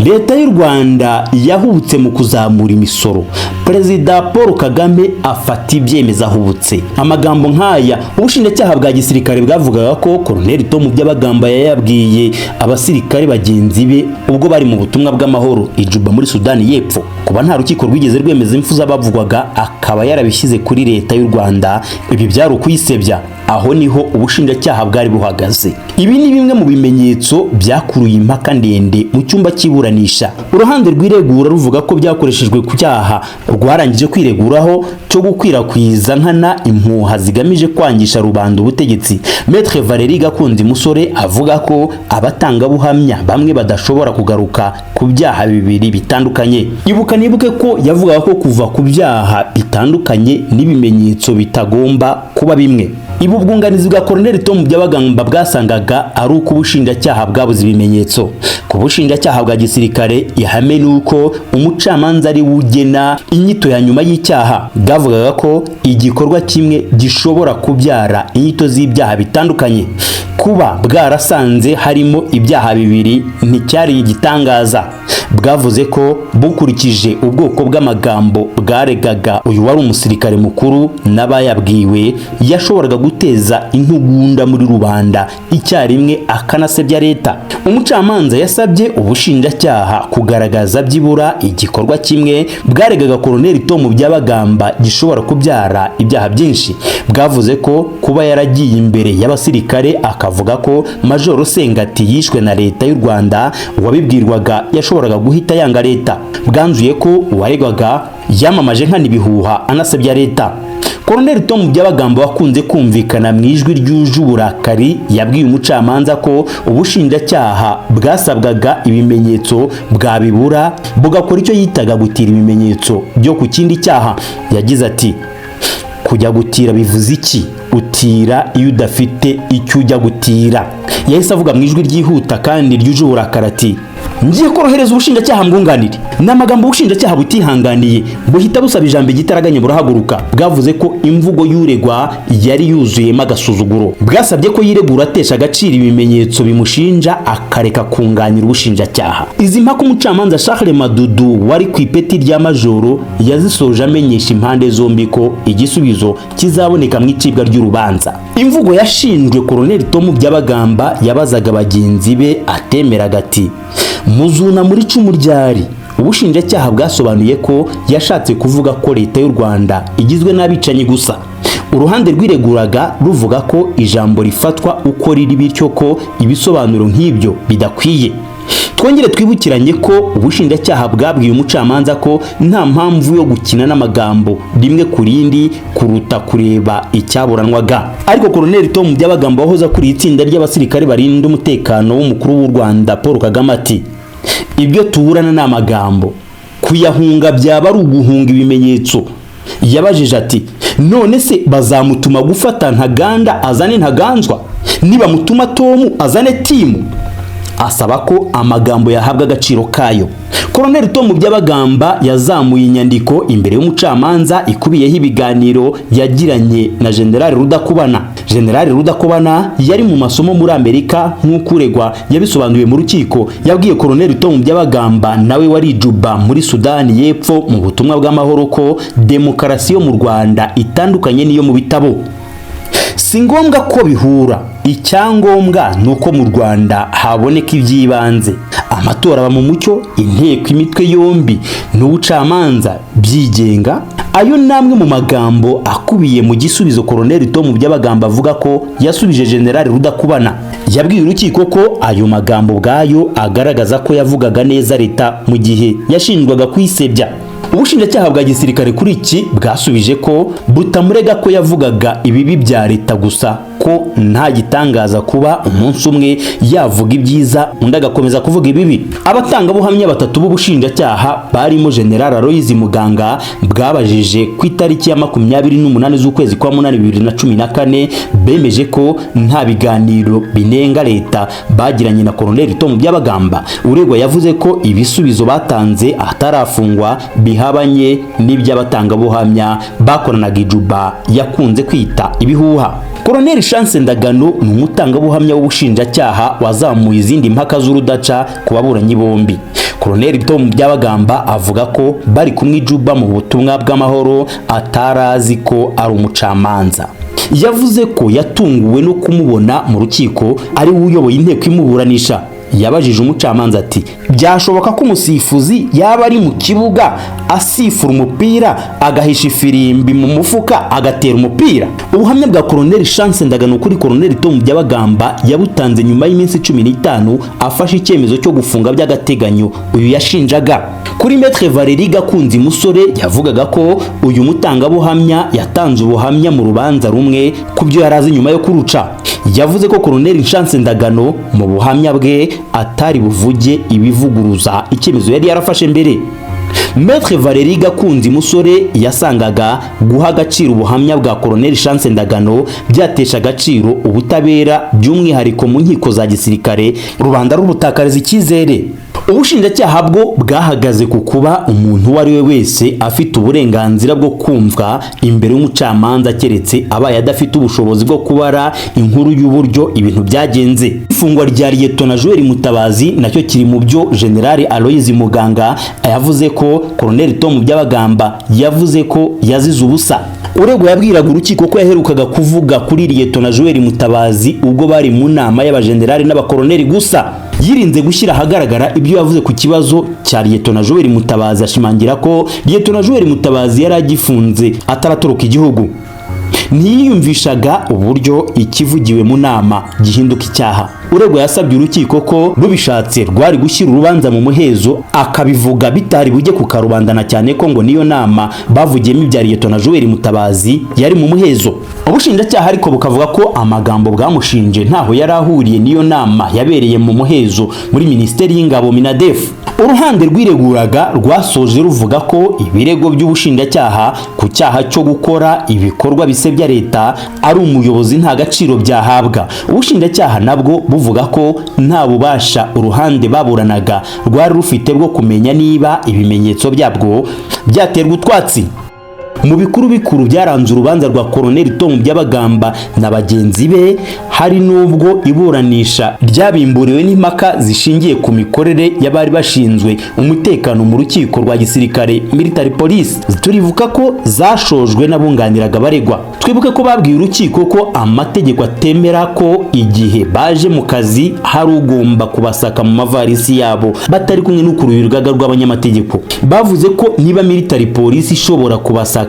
Leta y'u Rwanda yahubutse mu kuzamura imisoro. Perezida Paul Kagame afata ibyemeza ahubutse. Amagambo nkaya ubushinjacyaha bwa gisirikare bwavugaga ko Colonel Tom Byabagamba yayabwiye abasirikare bagenzi be ubwo bari mu butumwa bw'amahoro ijuba muri Sudani y'Epfo. Kuba nta rukiko rwigeze rwemeza impfu z'abavugwaga akaba yarabishyize kuri leta y'u Rwanda, ibi byari ukuyisebya aho niho ubushinjacyaha bwari buhagaze. Ibi ni bimwe mu bimenyetso byakuruye impaka ndende mu cyumba cy'iburanisha. Uruhande rw'iregura ruvuga ko byakoreshejwe ku cyaha rwarangije kwireguraho cyo gukwirakwiza nkana impuha zigamije kwangisha rubanda ubutegetsi. Maître Valérie Gakunzi Musore avuga ko abatangabuhamya bamwe badashobora kugaruka ku byaha bibiri bitandukanye. Ibuka nibuke ko yavugaga ko kuva ku byaha bitandukanye n'ibimenyetso bitagomba kuba bimwe. Ibu bwunganizi bwa Colonel Tom Byabagamba bwasangaga ari uko ubushinjacyaha bwabuze ibimenyetso. Ku bushinjacyaha bwa gisirikare ihame nuko umucamanza ari wugena inyito ya nyuma y'icyaha. Bwavugaga ko igikorwa kimwe gishobora kubyara inyito z'ibyaha bitandukanye. Kuba bwarasanze harimo ibyaha bibiri nticyari igitangaza. Bwavuze ko bukurikije ubwoko bw'amagambo bwaregaga uyu wari umusirikare mukuru n'abayabwiwe yashoboraga guteza intugunda muri rubanda icyarimwe akanasebya leta. Umucamanza yasabye ubushinjacyaha kugaragaza byibura igikorwa kimwe bwaregaga Colonel Tom Byabagamba gishobora kubyara ibyaha byinshi. Bwavuze ko kuba yaragiye imbere y'abasirikare akavuga ko Major Sengati yishwe na leta y'u Rwanda wabibwirwaga yashoboraga guhita yanga leta. Bwanzuye ko uwaregwaga yamamaje nkana ibihuha anasebya leta. Colonel Tom Byabagamba wakunze kumvikana mu ijwi ryuje uburakari yabwiye umucamanza ko ubushinjacyaha bwasabwaga ibimenyetso bwabibura bugakora icyo yitaga gutira ibimenyetso byo ku kindi cyaha. Yagize ati kujya gutira bivuze iki? Utira iyo udafite icyo ujya gutira. Yahise avuga mu ijwi ryihuta kandi ryuje uburakari ati ngiye korohereza ubushinjacyaha mbwunganire. N'amagambo ubushinjacyaha butihanganiye buhita busaba ijambo igitaraganya burahaguruka. Bwavuze ko imvugo y'uregwa yari yuzuyemo agasuzuguro. Bwasabye ko yiregura atesha agaciro ibimenyetso bimushinja akareka kunganira ubushinjacyaha. Izi mpaka umucamanza Charles Madudu wari ku ipeti rya majoro yazisoje amenyesha impande zombi ko igisubizo kizaboneka mu icibwa ry'urubanza. Imvugo yashinjwe Colonel Tom Byabagamba yabazaga bagenzi be atemeraga ati muzuna muri cumu ryari. Ubushinjacyaha bwasobanuye ko yashatse kuvuga ko leta y'u Rwanda igizwe n'abicanyi gusa. Uruhande rwireguraga ruvuga ko ijambo rifatwa uko riri bityo ko ibisobanuro nk'ibyo bidakwiye. Twongere twibukiranye ko ubushinjacyaha bwabwiye umucamanza ko nta mpamvu yo gukina n'amagambo rimwe ku rindi kuruta kureba icyaburanwaga. Ariko Colonel Tom Byabagamba wahoza kuri itsinda ry'abasirikare barinda umutekano w'umukuru w'u Rwanda Paul Kagame ati ibyo tuburana n'amagambo kuyahunga byaba ari uguhunga ibimenyetso. Yabajije ati none se bazamutuma gufata Ntaganda azane Ntaganzwa? Niba mutuma Tom azane timu? Asaba ko amagambo yahabwa agaciro kayo. Colonel Tom Byabagamba yazamuye inyandiko imbere y'umucamanza ikubiyeho ibiganiro yagiranye na General Rudakubana. General Rudakubana yari mu masomo muri Amerika nk'uko uregwa yabisobanuye mu rukiko. Yabwiye Colonel Tom Byabagamba nawe wari Juba muri Sudani y'Epfo mu butumwa bw'amahoro ko demokarasi yo mu Rwanda itandukanye niyo mu bitabo. Si ngombwa ko bihura, icyangombwa nuko mu Rwanda haboneka ibyibanze. Amatora aba mu mucyo, inteko imitwe yombi n'ubucamanza byigenga. Ayo namwe mu magambo akubiye mu gisubizo Colonel Tom Byabagamba avuga ko yasubije General Rudakubana. Yabwiye urukiko ko ayo magambo bwayo agaragaza ko yavugaga neza leta mu gihe yashinjwaga kwisebya. Ubushinjacyaha bwa gisirikare kuri iki bwasubije ko butamurega ko yavugaga ibibi bya leta gusa, ko nta gitangaza kuba umunsi umwe yavuga ibyiza undi agakomeza kuvuga ibibi. Abatangabuhamya batatu b'ubushinjacyaha barimo General Aloys Muganga bwabajije ku itariki ya 28 z'ukwezi kwa 8 2014 bemeje ko nta biganiro binenga leta bagiranye na Colonel Tom Byabagamba. Uregwa yavuze ko ibisubizo batanze atarafungwa bihabanye n'iby'abatangabuhamya bakoranaga Juba yakunze kwita ibihuha. Colonel Chance Ndagano ni umutangabuhamya w'ubushinjacyaha wazamuye izindi mpaka z'urudaca ku baburanyi bombi. Colonel Tom Byabagamba avuga ko bari kumwe Juba mu butumwa bw'amahoro atarazi ko ari umucamanza. Yavuze ko yatunguwe no kumubona mu rukiko ari uyoboye inteko imuburanisha. yabajije umucamanza ati byashoboka ko umusifuzi yaba ari mu kibuga asifura umupira agahisha ifirimbi mu mufuka agatera umupira? Ubuhamya bwa Colonel Chance Ndagano kuri Colonel Tom Byabagamba yabutanze nyuma y'iminsi 15 afashe icyemezo cyo gufunga by'agateganyo uyu yashinjaga. Kuri Maître Valerie Gakunzi Musore yavugaga ko uyu mutangabuhamya yatanze ubuhamya mu rubanza rumwe kubyo yarazi nyuma yo kuruca. Yavuze ko Colonel Chance Ndagano mu buhamya bwe atari buvuge ibivuguruza icyemezo yari yarafashe mbere. Maître Valerie Gakunzi Musore yasangaga guha agaciro ubuhamya bwa Colonel Chance Ndagano byatesha agaciro ubutabera by'umwihariko mu nkiko za gisirikare, rubanda rubutakariza icyizere. Ubushinjacyaha bwo bwahagaze ku kuba umuntu uwo ari we wese afite uburenganzira bwo kumvwa imbere y'umucamanza keretse abaye adafite ubushobozi bwo kubara inkuru y'uburyo ibintu byagenze. Ifungwa rya Lieutenant Joel Mutabazi nacyo kiri mu byo General Aloys Muganga yavuze ko Colonel Tom Byabagamba yavuze ko yazize ubusa. Uregwa yabwiraga urukiko ko yaherukaga kuvuga kuri Lieutenant Joel Mutabazi ubwo bari mu nama y'abajenerali n'abakoloneli gusa. Yirinze gushyira ahagaragara ibyo yavuze ku kibazo cya Lieutenant Joel Mutabazi, ashimangira ko Lieutenant Joel Mutabazi yari agifunze ataratoroka igihugu. Ntiyiyumvishaga uburyo ikivugiwe mu nama gihinduka icyaha. Uregwa yasabye urukiko ko rubishatse rwari gushyira urubanza mu muhezo akabivuga bitari bujye ku karubandana, cyane ko ngo niyo nama bavugiyemo ibya Lieutenant Joel Mutabazi yari mu muhezo. Ubushinjacyaha ariko bukavuga ko amagambo bwamushinje ntaho yari ahuriye niyo nama yabereye mu muhezo muri Minisiteri y'Ingabo Minadef. Uruhande rwireguraga rwasoje ruvuga ko ibirego by'ubushinjacyaha ku cyaha cyo gukora ibikorwa bisebya leta ari umuyobozi nta gaciro byahabwa. Ubushinjacyaha nabwo buvuga ko nta bubasha uruhande baburanaga rwari rufite bwo kumenya niba ibimenyetso byabwo byaterwa utwatsi. Mu bikuru byaranze urubanza rwa Colonel Tom Byabagamba na bagenzi be, hari nubwo iburanisha ryabimburiwe n'impaka zishingiye ku mikorere y'abari bashinzwe umutekano mu rukiko rwa gisirikare military police, turivuka ko zashojwe n'abunganiraga baregwa. Twibuke ko babwiye urukiko ko amategeko atemera ko igihe baje mu kazi hari ugomba kubasaka mu mavarisi yabo batari kumwe n'ukurubirugaga rw'abanyamategeko. Bavuze ko niba military police ishobora kubasaka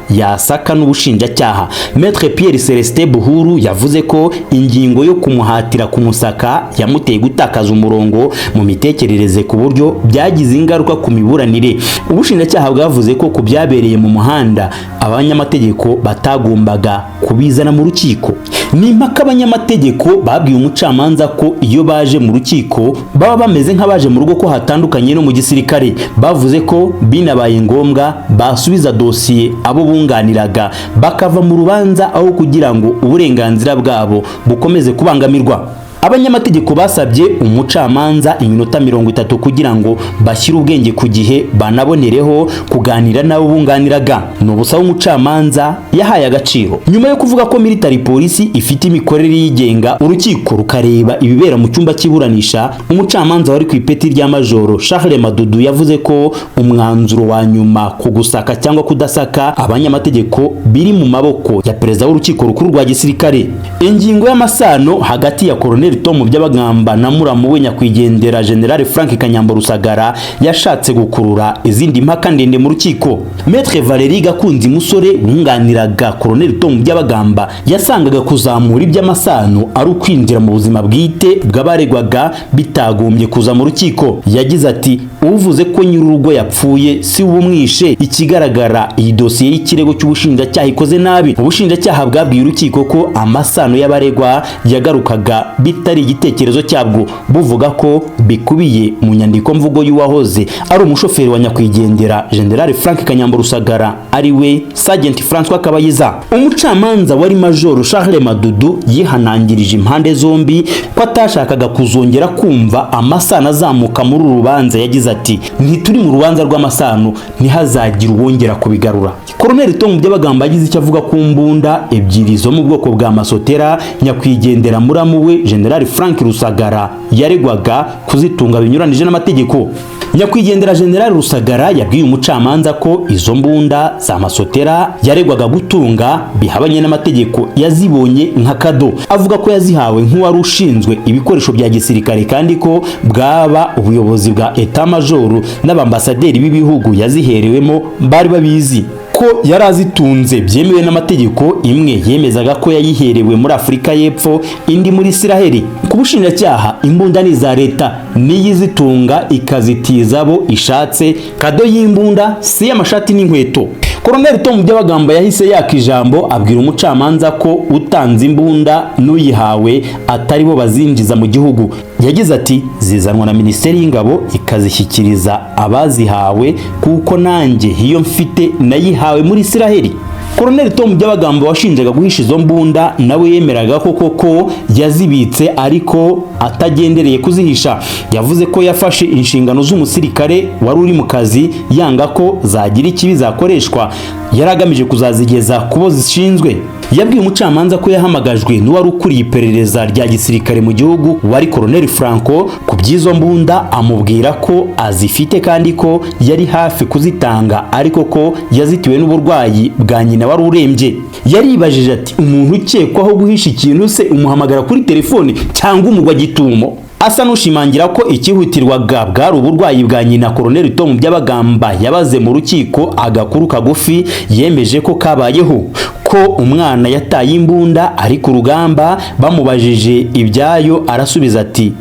yasaka n'ubushinjacyaha. Maître Pierre Celestin Buhuru yavuze ko ingingo yo kumuhatira kumusaka yamuteye gutakaza umurongo mu mitekerereze ku buryo byagize ingaruka ku miburanire. Ubushinjacyaha bwavuze ko ku byabereye mu muhanda abanyamategeko batagombaga kubizana mu rukiko. Ni impaka abanyamategeko babwiye umucamanza ko iyo baje mu rukiko baba bameze nk'abaje mu rugo ko hatandukanye no mu gisirikare. Bavuze ko binabaye ngombwa basubiza dosiye abo bunganiraga bakava mu rubanza aho kugira ngo uburenganzira bwabo bukomeze kubangamirwa. Abanyamategeko basabye umucamanza iminota 30 kugira ngo bashyire ubwenge ku gihe banabonereho kuganira nabo bunganiraga. N'ubusaba umucamanza yahaye agaciro. Nyuma yo kuvuga ko military police ifite imikorere yigenga, urukiko rukareba ibibera mu cyumba cy'iburanisha, umucamanza wari ku ipeti rya Majoro Charles Madudu yavuze ko umwanzuro wa nyuma ku gusaka cyangwa kudasaka abanyamategeko biri mu maboko ya perezida w'urukiko rukuru rwa gisirikare. Ingingo y'amasano hagati ya Colonel Tom Byabagamba na muramu we nyakwigendera General Frank Kanyambo Rusagara yashatse gukurura izindi mpaka ndende mu rukiko. Maître Valerie Gakunzi Musore wunganiraga Colonel Tom Byabagamba yasangaga kuzamura iby'amasano ari ukwinjira mu buzima bwite bw'abaregwaga bitagombye kuza mu rukiko. Yagize ati uvuze ko nyir'urugo yapfuye si ubumwishe, ikigaragara iyi dosiye y'ikirego cy'ubushinjacyaha ikoze nabi. Ubushinjacyaha bwabwiye urukiko ko amasano y'abaregwa yagarukaga bitari igitekerezo cyabwo, buvuga ko bikubiye mu nyandiko mvugo y'uwahoze ari umushoferi wa nyakwigendera General Frank Kanyambo Rusagara ari we Sergeant François Kabayiza. Umucamanza wari Major Charles Madudu yihanangirije impande zombi ko atashakaga kuzongera kumva amasano azamuka muri urubanza. Yagize ati ntituri mu rubanza rw'amasano, ntihazagira uwongera kubigarura. Colonel Tom Byabagamba yagize icyo avuga ku mbunda ebyiri zo mu bwoko bwa masotera nyakwigendera muramu we General Frank Rusagara yaregwaga kuzitunga binyuranije n'amategeko. Nyakwigendera General Rusagara yabwiye umucamanza ko izo mbunda za masotera yaregwaga gutunga bihabanye n'amategeko yazibonye nka kado. Avuga ko yazihawe nk'uwari ushinzwe ibikoresho bya gisirikare kandi ko bwaba ubuyobozi bwa Etat Major n'abambasaderi b'ibihugu yaziherewemo bari babizi ko yari azitunze byemewe n'amategeko. Imwe yemezaga ko yayiherewe muri Afurika y'Epfo, indi muri Isiraheli. Ku bushinjacyaha imbunda ni za leta niyizitunga ikazitiza abo ishatse. Kado y'imbunda si y'amashati n'inkweto. Colonel Tom Byabagamba yahise yaka ijambo abwira umucamanza ko utanze imbunda n'uyihawe atari bo bazinjiza mu gihugu. Yagize ati zizanwa na Minisiteri y'Ingabo ikazishyikiriza abazihawe kuko nanjye iyo mfite nayihawe muri Isiraheli. Colonel Tom Byabagamba washinjaga guhisha izo mbunda nawe yemeraga ko koko yazibitse ariko atagendereye kuzihisha. Yavuze ko yafashe inshingano z'umusirikare wari uri mu kazi yanga ko zagira ikibi zakoreshwa, yaragamije kuzazigeza kubo zishinzwe. Yabwiye umucamanza ko yahamagajwe n'uwari ukuriye iperereza rya gisirikare mu gihugu wari Colonel Franco ku by'izo mbunda, amubwira ko azifite kandi ko yari hafi kuzitanga ariko ko yazitiwe n'uburwayi bwa nyina wari urembye. Yaribajije ati umuntu ukekwaho guhisha ikintu se umuhamagara kuri telefone cyangwa umugwa gitumo? Asa n'ushimangira ko ikihutirwaga bwari uburwayi bwa nyina. Colonel Tom Byabagamba yabaze mu rukiko agakuru kagufi yemeje ko kabayeho, ko umwana yataye imbunda ari ku rugamba. Bamubajije ibyayo arasubiza ati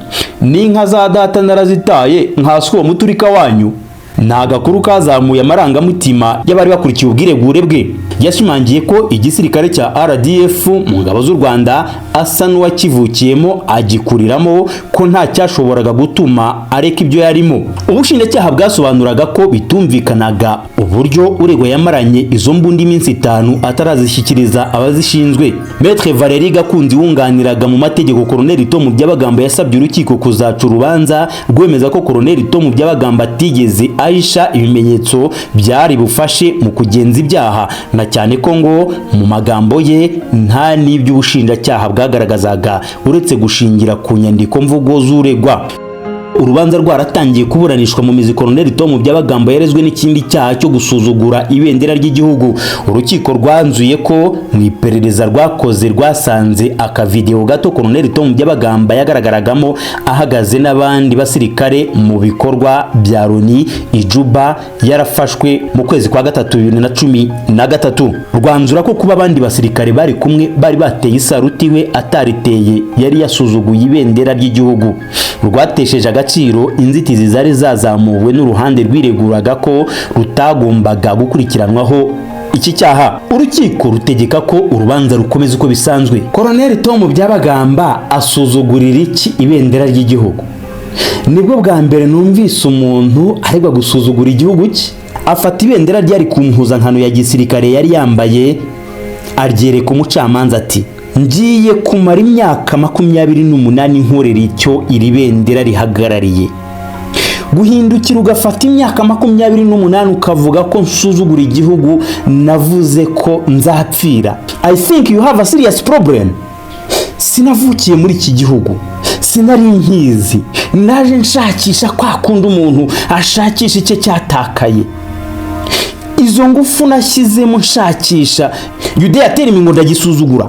n'inka za data narazitaye nkaswa muturika wanyu. Ni agakuru kazamuye amarangamutima y'abari bakurikiye ubwiregure bwe. Yashimangiye ko igisirikare cya RDF mu ngabo z'u Rwanda asa n'uwakivukiyemo agikuriramo, ko nta cyashoboraga gutuma areka ibyo yarimo. Ubushinjacyaha bwasobanuraga ko bitumvikanaga uburyo uregwa yamaranye izo mbundi iminsi 5 atarazishyikiriza abazishinzwe. Maître Valérie Gakunzi wunganiraga mu mategeko Colonel Tom Byabagamba yasabye urukiko kuzaca urubanza rwemeza ko Colonel Tom Byabagamba atigeze ahisha ibimenyetso byari bufashe mu kugenza ibyaha, na cyane ko ngo mu magambo ye nta n'iby'ubushinjacyaha bwagaragazaga uretse gushingira ku nyandiko mvugo z'uregwa. Urubanza rwaratangiye kuburanishwa mu mizi. Colonel Tom Byabagamba yarezwe n'ikindi cyaha cyo gusuzugura ibendera ry'igihugu. Urukiko rwanzuye ko mu iperereza rwakoze rwasanze akavideo gato Colonel Tom Byabagamba yagaragaragamo ahagaze n'abandi basirikare mu bikorwa bya Loni Ijuba yarafashwe mu kwezi kwa gatatu 2013. Rwanzura ko kuba abandi basirikare bari kumwe bari bateye isaruti we atariteye yari yasuzuguye ibendera ry'igihugu. Rwatesheje agaciro inzitizi zari zazamuwe n'uruhande rwireguraga ko rutagombaga gukurikiranwaho iki cyaha. Urukiko rutegeka ko urubanza rukomeza uko bisanzwe. Colonel Tom Byabagamba asuzugurira iki ibendera ry'igihugu? Nibwo bwa mbere numvise umuntu aregwa gusuzugura igihugu cye. Afata ibendera ryari ku mpuzankano ya gisirikare yari yambaye, aryereka umucamanza ati ngiye kumara imyaka 28 nkorera icyo iri bendera rihagarariye. Guhindukira ugafata imyaka 28 ukavuga ko nsuzugura igihugu, navuze ko nzapfira. I think you have a serious problem. Sinavukiye muri iki gihugu, sinari nkizi, naje nshakisha kwa kundi umuntu ashakisha icyo cyatakaye. Izo ngufu nashyizemo nshakisha, you dare tell me ngo ndagisuzugura?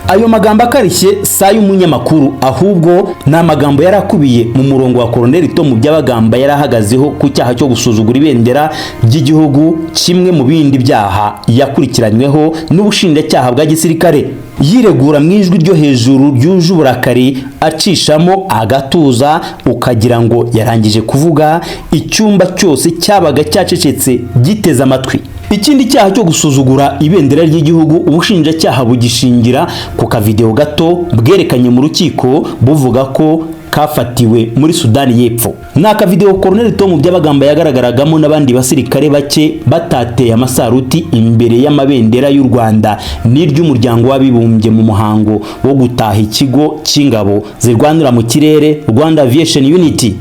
Ayo magambo akarishye sayo umunyamakuru, ahubwo na magambo yarakubiye mu murongo wa Colonel Tom Byabagamba yarahagazeho ku cyaha cyo gusuzugura ibendera ry'igihugu, kimwe mu bindi byaha yakurikiranyweho n'ubushinjacyaha bwa gisirikare. Yiregura mu ijwi ryo hejuru ryuje uburakari, acishamo agatuza ukagira ngo yarangije kuvuga. Icyumba cyose cyabaga cyacecetse giteze amatwi. Ikindi cyaha cyo gusuzugura ibendera ry'igihugu ubushinjacyaha bugishingira ku kavideo gato bwerekanye mu rukiko buvuga ko kafatiwe muri Sudani y'Epfo. Naka video Colonel Tom Byabagamba yagaragaragamo n'abandi basirikare bake batateye amasaruti imbere y'amabendera y'u Rwanda n'iry'umuryango w'abibumbye mu muhango wo gutaha ikigo cy'ingabo zirwanira mu kirere Rwanda Aviation Unity.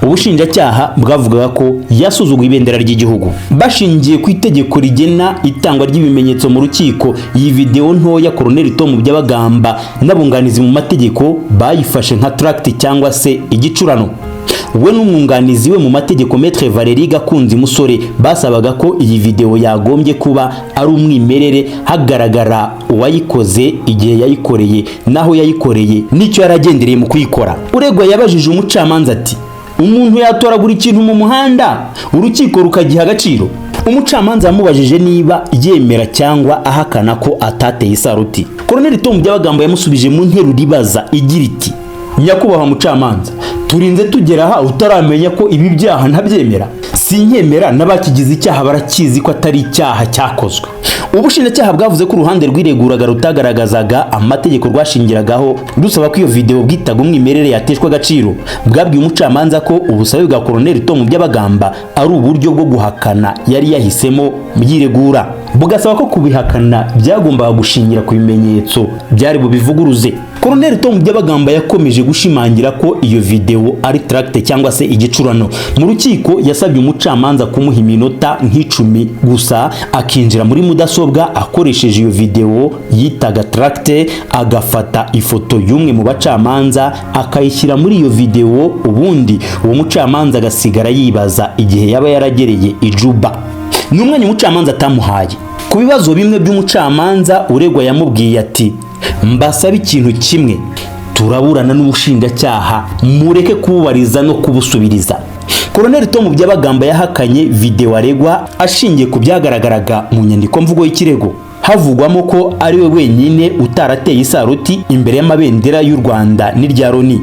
Ubushinjacyaha bwavugaga ko yasuzuguye ibendera ry'igihugu. Bashingiye ku itegeko rigena itangwa ry'ibimenyetso mu rukiko, iyi video ntoya Colonel Tom Byabagamba n'abunganizi mu mategeko bayifashe nka tract cyangwa se igicurano. we n'umwunganizi we mu mategeko Maître Valerie Gakunzi Musore basabaga ko iyi video yagombye kuba ari umwimerere, hagaragara uwayikoze, igihe yayikoreye, naho yayikoreye, nicyo yaragendereye mu kuyikora. Uregwa yabajije umucamanza ati, umuntu yatoragura ikintu mu muhanda urukiko rukagiha agaciro? Umucamanza yamubajije niba yemera cyangwa ahakana ko atateye isaruti. Colonel Tom Byabagamba yamusubije mu nteruro ibaza igira iti, nyakubahwa mucamanza, turinze tugera aha utaramenya ko ibi byaha ntabyemera? Sinkemera, n'abakigize icyaha barakizi ko atari icyaha cyakozwe. Ubushinjacyaha bwavuze ko uruhande rwireguraga rutagaragazaga amategeko rwashingiragaho rusaba ko iyo video bwitaga umwimerere yateshwa agaciro. Bwabwiye umucamanza ko ubusabe bwa Colonel Tom Byabagamba ari uburyo bwo guhakana yari yahisemo yiregura, bugasaba ko kubihakana byagombaga gushingira ku bimenyetso byari bubivuguruze. Colonel Tom Byabagamba yakomeje gushimangira ko iyo video ari tract cyangwa se igicurano. Mu rukiko yasabye umucamanza kumuha iminota nk'icumi gusa akinjira muri mudasobwa akoresheje iyo video yitaga tract, agafata ifoto y'umwe mu bacamanza akayishyira muri iyo video, ubundi uwo mucamanza agasigara yibaza igihe yaba yaragereye ijuba. N'umwanya umucamanza atamuhaye. Ku bibazo bimwe by'umucamanza uregwa yamubwiye ati, mbasaba ikintu kimwe, turaburana n'ubushinjacyaha, mureke kububariza no kubusubiriza. Colonel Tom Byabagamba yahakanye video aregwa ashingiye ku byagaragaraga mu nyandiko mvugo y'ikirego, havugwamo ko ari we wenyine utarateye isaruti imbere y'amabendera y'u Rwanda n'irya Loni.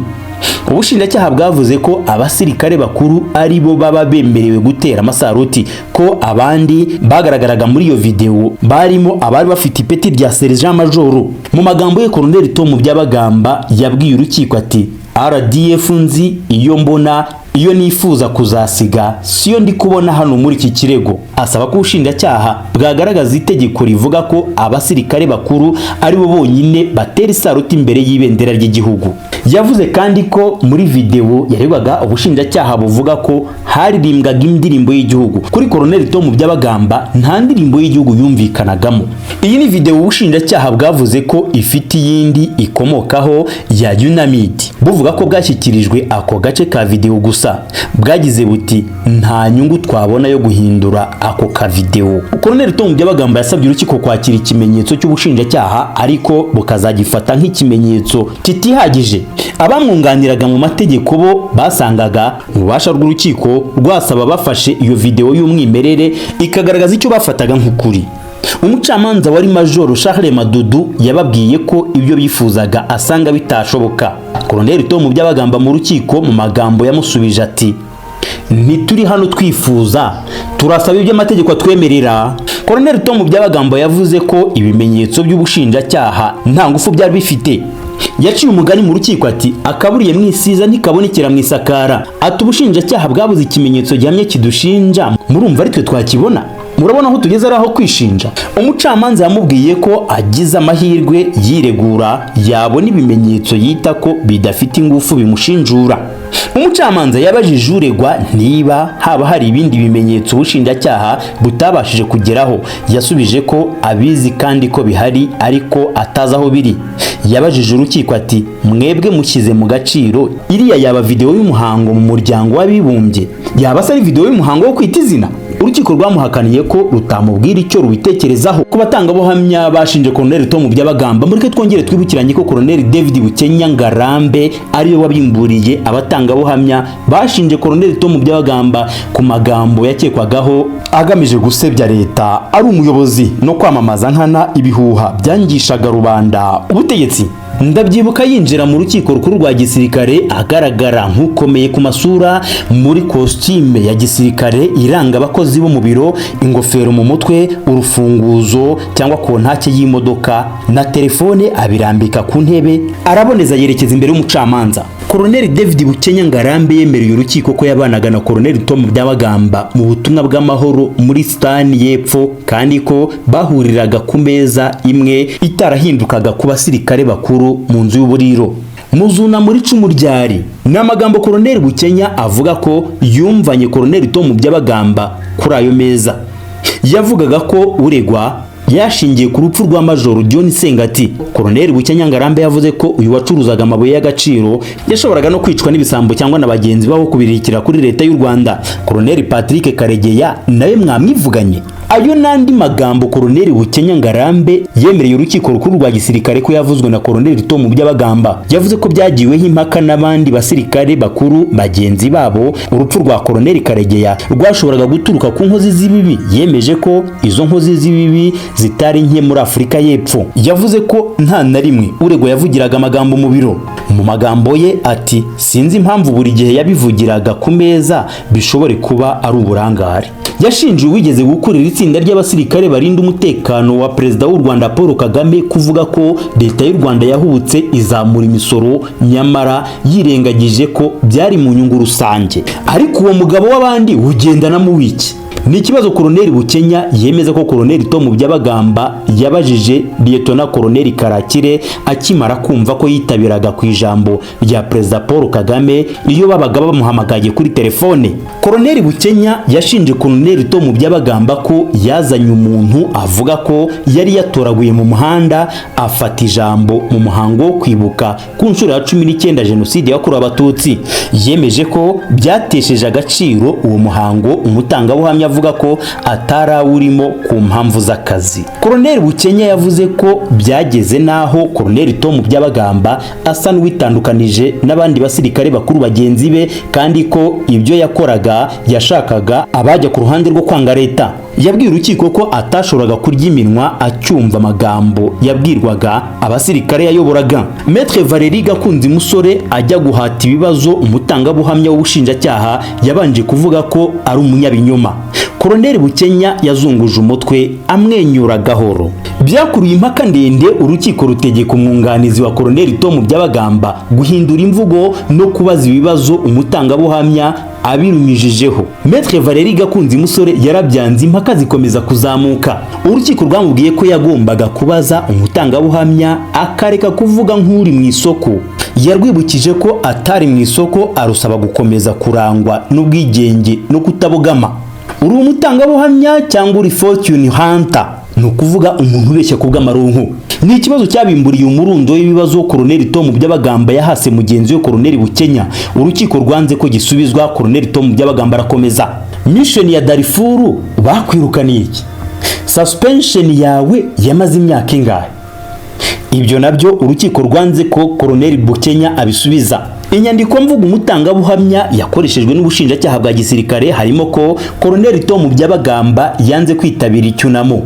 Ubushinjacyaha bwavuze ko abasirikare bakuru ari bo baba bemerewe gutera amasaruti, ko abandi bagaragaraga muri iyo video barimo abari bafite ipeti rya Sergeant Major. Mu magambo ye Colonel Tom Byabagamba yabwiye urukiko ati, RDF nzi, iyo mbona, iyo nifuza kuzasiga, siyo ndi kubona hano muri iki kirego. Asaba ko ubushinjacyaha bwagaragaza itegeko rivuga ko abasirikare bakuru ari bo bonyine batera isaruti imbere y'ibendera ry'igihugu. Yavuze kandi ko muri video yaregwaga ubushinjacyaha buvuga ko haririmbwaga indirimbo y'igihugu. Kuri Colonel Tom Byabagamba nta ndirimbo y'igihugu yumvikanagamo. Iyi ni video ubushinjacyaha bwavuze ko ifite iyindi ikomokaho ya UNAMID, buvuga ko bwashyikirijwe ako gace ka video gusa. Bwagize buti, nta nyungu twabona yo guhindura ako ka video. Colonel Tom Byabagamba yasabye urukiko kwakira ikimenyetso cy'ubushinjacyaha ariko bukazagifata nk'ikimenyetso kitihagije. Abamwunganiraga mu mategeko bo basangaga ububasha rw'urukiko rwasaba bafashe iyo video y'umwimerere ikagaragaza icyo bafataga nk'ukuri. Umucamanza wari Major Charles Madudu yababwiye ko ibyo bifuzaga asanga bitashoboka. Colonel Tom Byabagamba mu rukiko mu magambo yamusubije ati, ntituri hano twifuza, turasaba ibyo amategeko atwemerera. Colonel Tom Byabagamba yavuze ko ibimenyetso by'ubushinjacyaha nta ngufu byari bifite. Yaciye umugani mu rukiko ati, akaburiye mwisiza ntikabonekera mu isakara. Ati ubushinjacyaha bwabuze ikimenyetso gihamye kidushinja, murumva ari twe twakibona? Murabona aho tugeze ari aho kwishinja? Umucamanza yamubwiye ko agize amahirwe yiregura yabona ibimenyetso yita ko bidafite ingufu bimushinjura. Umucamanza yabajije uregwa niba haba hari ibindi bimenyetso ubushinjacyaha butabashije kugeraho. Yasubije ko abizi kandi ko bihari ariko atazi aho biri. Yabajije urukiko ati, mwebwe mushyize mu gaciro iriya yaba video y'umuhango mu muryango w'abibumbye? Yaba se ari video y'umuhango wo kwita izina? Urukiko rwamuhakaniye ko rutamubwira icyo rubitekerezaho. Ku batangabuhamya bashinje Colonel Tom Byabagamba, mureke twongere twibukiranye ko Colonel David Bukenya Ngarambe ariwe wabimburiye abatangabuhamya bashinje Colonel Tom Byabagamba ku magambo yakekwagaho agamije gusebya leta, ari umuyobozi no kwamamaza nkana ibihuha byangishaga rubanda ubutegetsi. Ndabyibuka yinjira mu rukiko rukuru rwa gisirikare agaragara nk'ukomeye ku masura muri costume ya gisirikare iranga abakozi bo mu biro, ingofero mu mutwe, urufunguzo cyangwa kontake y'imodoka na telefone abirambika ku ntebe, araboneza yerekeza imbere y'umucamanza. Colonel David Bukenya Ngarambe yemereye urukiko ko yabanaga na Colonel Tom Byabagamba mu butumwa bw'amahoro muri Sudani y'Epfo kandi ko bahuriraga ku meza imwe itarahindukaga ku basirikare bakuru mu nzu y'uburiro. Muzuna muri cumu ryari n'amagambo Colonel Bukenya avuga ko yumvanye Colonel Tom Byabagamba kuri ayo meza. Yavugaga ko uregwa yashingiye ku rupfu rwa Major John Sengati. Colonel Bukenya Ngarambe yavuze ko uyu wacuruzaga amabuye y'agaciro yashoboraga no kwicwa n'ibisambo cyangwa n'abagenzi baho kubirikira kuri leta y'u Rwanda. Colonel Patrick Karegeya nawe mwamwivuganye. Ayo nandi magambo Colonel Bukenya Ngarambe yemereye urukiko rukuru rwa gisirikare ko yavuzwe na Colonel Tom Byabagamba. Yavuze ko byagiweho impaka n'abandi basirikare bakuru bagenzi babo urupfu rwa Colonel Karegeya rwashoboraga guturuka ku nkozi z'ibibi. Yemeje ko izo nkozi z'ibibi zitari nke muri Afurika y'Epfo. Yavuze ko nta na rimwe uregwa yavugiraga amagambo mu biro. Mu magambo ye ati, sinzi impamvu buri gihe yabivugiraga ku meza bishobore kuba ari uburangare. Yashinje uwigeze gukurira itsinda ry'abasirikare barinda umutekano wa Perezida w'u Rwanda Paul Kagame kuvuga ko leta y'u Rwanda yahubutse izamura imisoro, nyamara yirengagije ko byari mu nyungu rusange. Ariko uwo mugabo w'abandi ugendana mu wiki. Ni ikibazo Colonel Bukenya yemeza ko Colonel Tom Byabagamba yabajije Lieutenant Colonel Karakire akimara kumva ko yitabiraga ku ijambo rya Perezida Paul Kagame iyo babaga bamuhamagaye kuri telefone. Colonel Bukenya yashinje Colonel Tom Byabagamba ko yazanye umuntu avuga ko yari yatoraguye mu muhanda afata ijambo mu muhango wo kwibuka ku nshuro ya 19 Jenoside yakorewe Abatutsi. Yemeje ko byatesheje agaciro uwo muhango umutangabuhamya avuga ko atarawurimo ku mpamvu z'akazi. Colonel Bukenya yavuze ko byageze naho Colonel Tom Byabagamba asa n'uwitandukanije n'abandi basirikare bakuru bagenzi be kandi ko ibyo yakoraga yashakaga abajya ku ruhande rwo kwanga leta. Yabwiye urukiko ko atashoboraga kurya iminwa acyumva amagambo yabwirwaga abasirikare yayoboraga. Maître Valerie Gakunzi Musore ajya guhata ibibazo umutangabuhamya w'ubushinjacyaha yabanje kuvuga ko ari umunyabinyoma. Colonel Bukenya yazunguje umutwe amwenyura gahoro. Byakuruye impaka ndende, urukiko rutegeka umwunganizi wa Colonel Tom Byabagamba guhindura imvugo no kubaza ibibazo umutangabuhamya abirumijijeho. Maître Valerie Gakunzi Musore yarabyanze, impaka zikomeza kuzamuka. Urukiko rwamubwiye ko yagombaga kubaza umutangabuhamya akareka kuvuga nk'uri mu isoko. Yarwibukije ko atari mu isoko, arusaba gukomeza kurangwa n'ubwigenge no kutabogama. Uri umutangabuhamya cyangwa uri fortune hunter, ni ukuvuga umuntu ubeshya kubw'amaronko. Ni ikibazo cyabimburiye umurundo w'ibibazo Colonel Tom Byabagamba yahase mugenzi we Colonel Bukenya. Urukiko rwanze ko gisubizwa. Colonel Tom Byabagamba arakomeza. Mission ya Darfur bakwirukaniye iki? Suspension yawe yamaze imyaka ingahe? Ibyo nabyo urukiko rwanze ko Colonel Bukenya abisubiza. Inyandiko mvugo umutangabuhamya yakoreshejwe n'ubushinjacyaha bwa gisirikare harimo ko Colonel Tom Byabagamba yanze kwitabira icyunamo.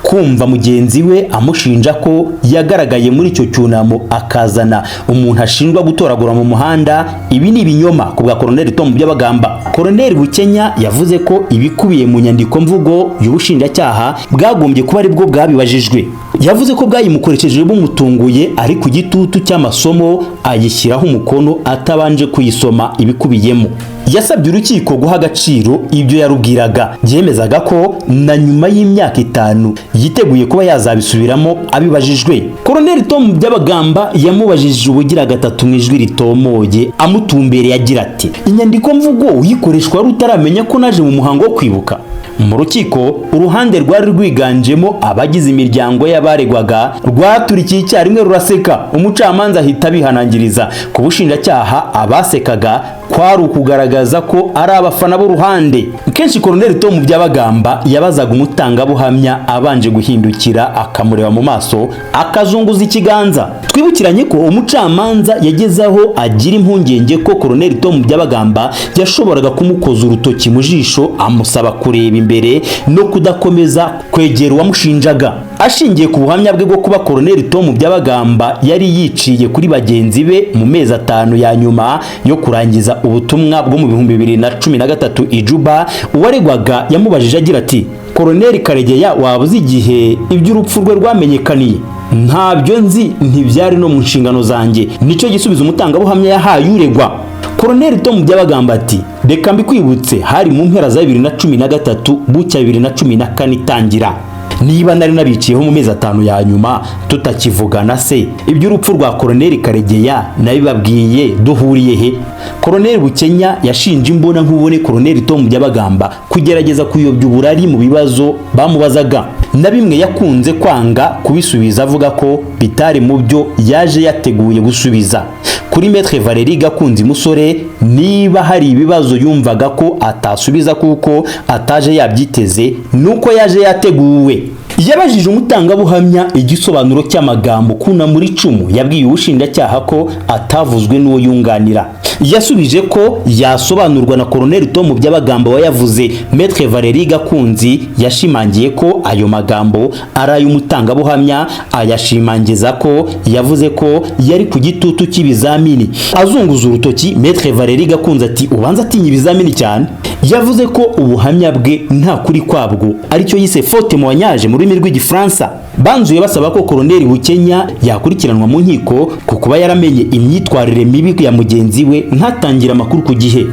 Kumva mugenzi we amushinja ko yagaragaye muri icyo cyunamo akazana umuntu ashinjwa gutoragura mu muhanda, ibi ni ibinyoma ku bwa Colonel Tom Byabagamba. Colonel Bukenya yavuze ko ibikubiye mu nyandiko mvugo y'ubushinjacyaha bwagombye kuba ari bwo bwabibajijwe. Yavuze ko bwayimukoresheje bumutunguye ari ku gitutu cy'amasomo ayishyiraho umukono atabanje kuyisoma ibikubiyemo. Yasabye urukiko guha agaciro ibyo yarubwiraga. Yemezaga ko na nyuma y'imyaka 5 yiteguye kuba yazabisubiramo abibajijwe. Colonel Tom Byabagamba yamubajije ubugira gatatu mu ijwi ritomoye amutumbere yagira ati, inyandiko mvugo uyikoreshwa rutaramenya ko naje mu muhango wo kwibuka. Mu rukiko uruhande rwari rwiganjemo abagize imiryango y'abaregwaga rwaturikiye icyarimwe ruraseka. Umucamanza ahita bihanangiriza ku bushinjacyaha abasekaga kwari ukugaragaza ko ari abafana b'uruhande. Kenshi Colonel Tom Byabagamba yabazaga umutangabuhamya abanje guhindukira akamureba mu maso akazunguza ikiganza. Twibukiranye ko umucamanza yagezaho agira impungenge ko Colonel Tom Byabagamba yashoboraga kumukoza urutoki mu jisho amusaba kureba imbere no kudakomeza kwegera uwamushinjaga. Ashingiye ku buhamya bwe bwo kuba Colonel Tom Byabagamba yari yiciye kuri bagenzi be mu mezi 5 ya nyuma yo kurangiza ubutumwa bwo mu 2013 ijuba, uwaregwaga yamubajije agira ati, Colonel Karegeya wabuze igihe iby'urupfu rwe rwamenyekaniye? Ntabyo nzi, ntibyari no mu nshingano zanjye. Nico gisubizo umutangabuhamya yahaye uregwa. Colonel Tom Byabagamba ati, reka mbikwibutse hari mu mpera za 2013 bucya 2014 itangira. Niba nari nabiciyeho mu mezi 5 ya nyuma tutakivugana se iby'urupfu rwa Colonel Karegeya nabibabwiye duhuriye he? Colonel Bukenya yashinje imbona nkubone Colonel Tom Byabagamba kugerageza kuyobya uburari mu bibazo bamubazaga. na bimwe yakunze kwanga kubisubiza avuga ko bitari mu byo yaje yateguye gusubiza. Kuri Maître Valerie Gakunzi Musore, niba hari ibibazo yumvaga ko atasubiza kuko ataje yabyiteze, nuko yaje yateguwe. Yabajije umutangabuhamya igisobanuro cy'amagambo kuna muri cumu yabwiye ubushinjacyaha ko atavuzwe n'uwo yunganira. Yasubije ko yasobanurwa na Colonel Tom Byabagamba wayavuze. Maître Valerie Gakunzi yashimangiye ko ayo magambo ari ay'umutangabuhamya, ayashimangiza ko yavuze ko yari ku gitutu cy'ibizamini. Azunguza urutoki, Maître Valerie Gakunzi ati ubanza atinya ibizamini cyane. Yavuze ko ubuhamya bwe nta kuri kwabwo, aricyo yise faute témoignage mu rurimi rw'igifaransa. Banzuye basaba ko Colonel Bukenya yakurikiranwa mu nkiko ku kuba yaramenye imyitwarire mibi ya mugenzi we ntatangira amakuru ku gihe.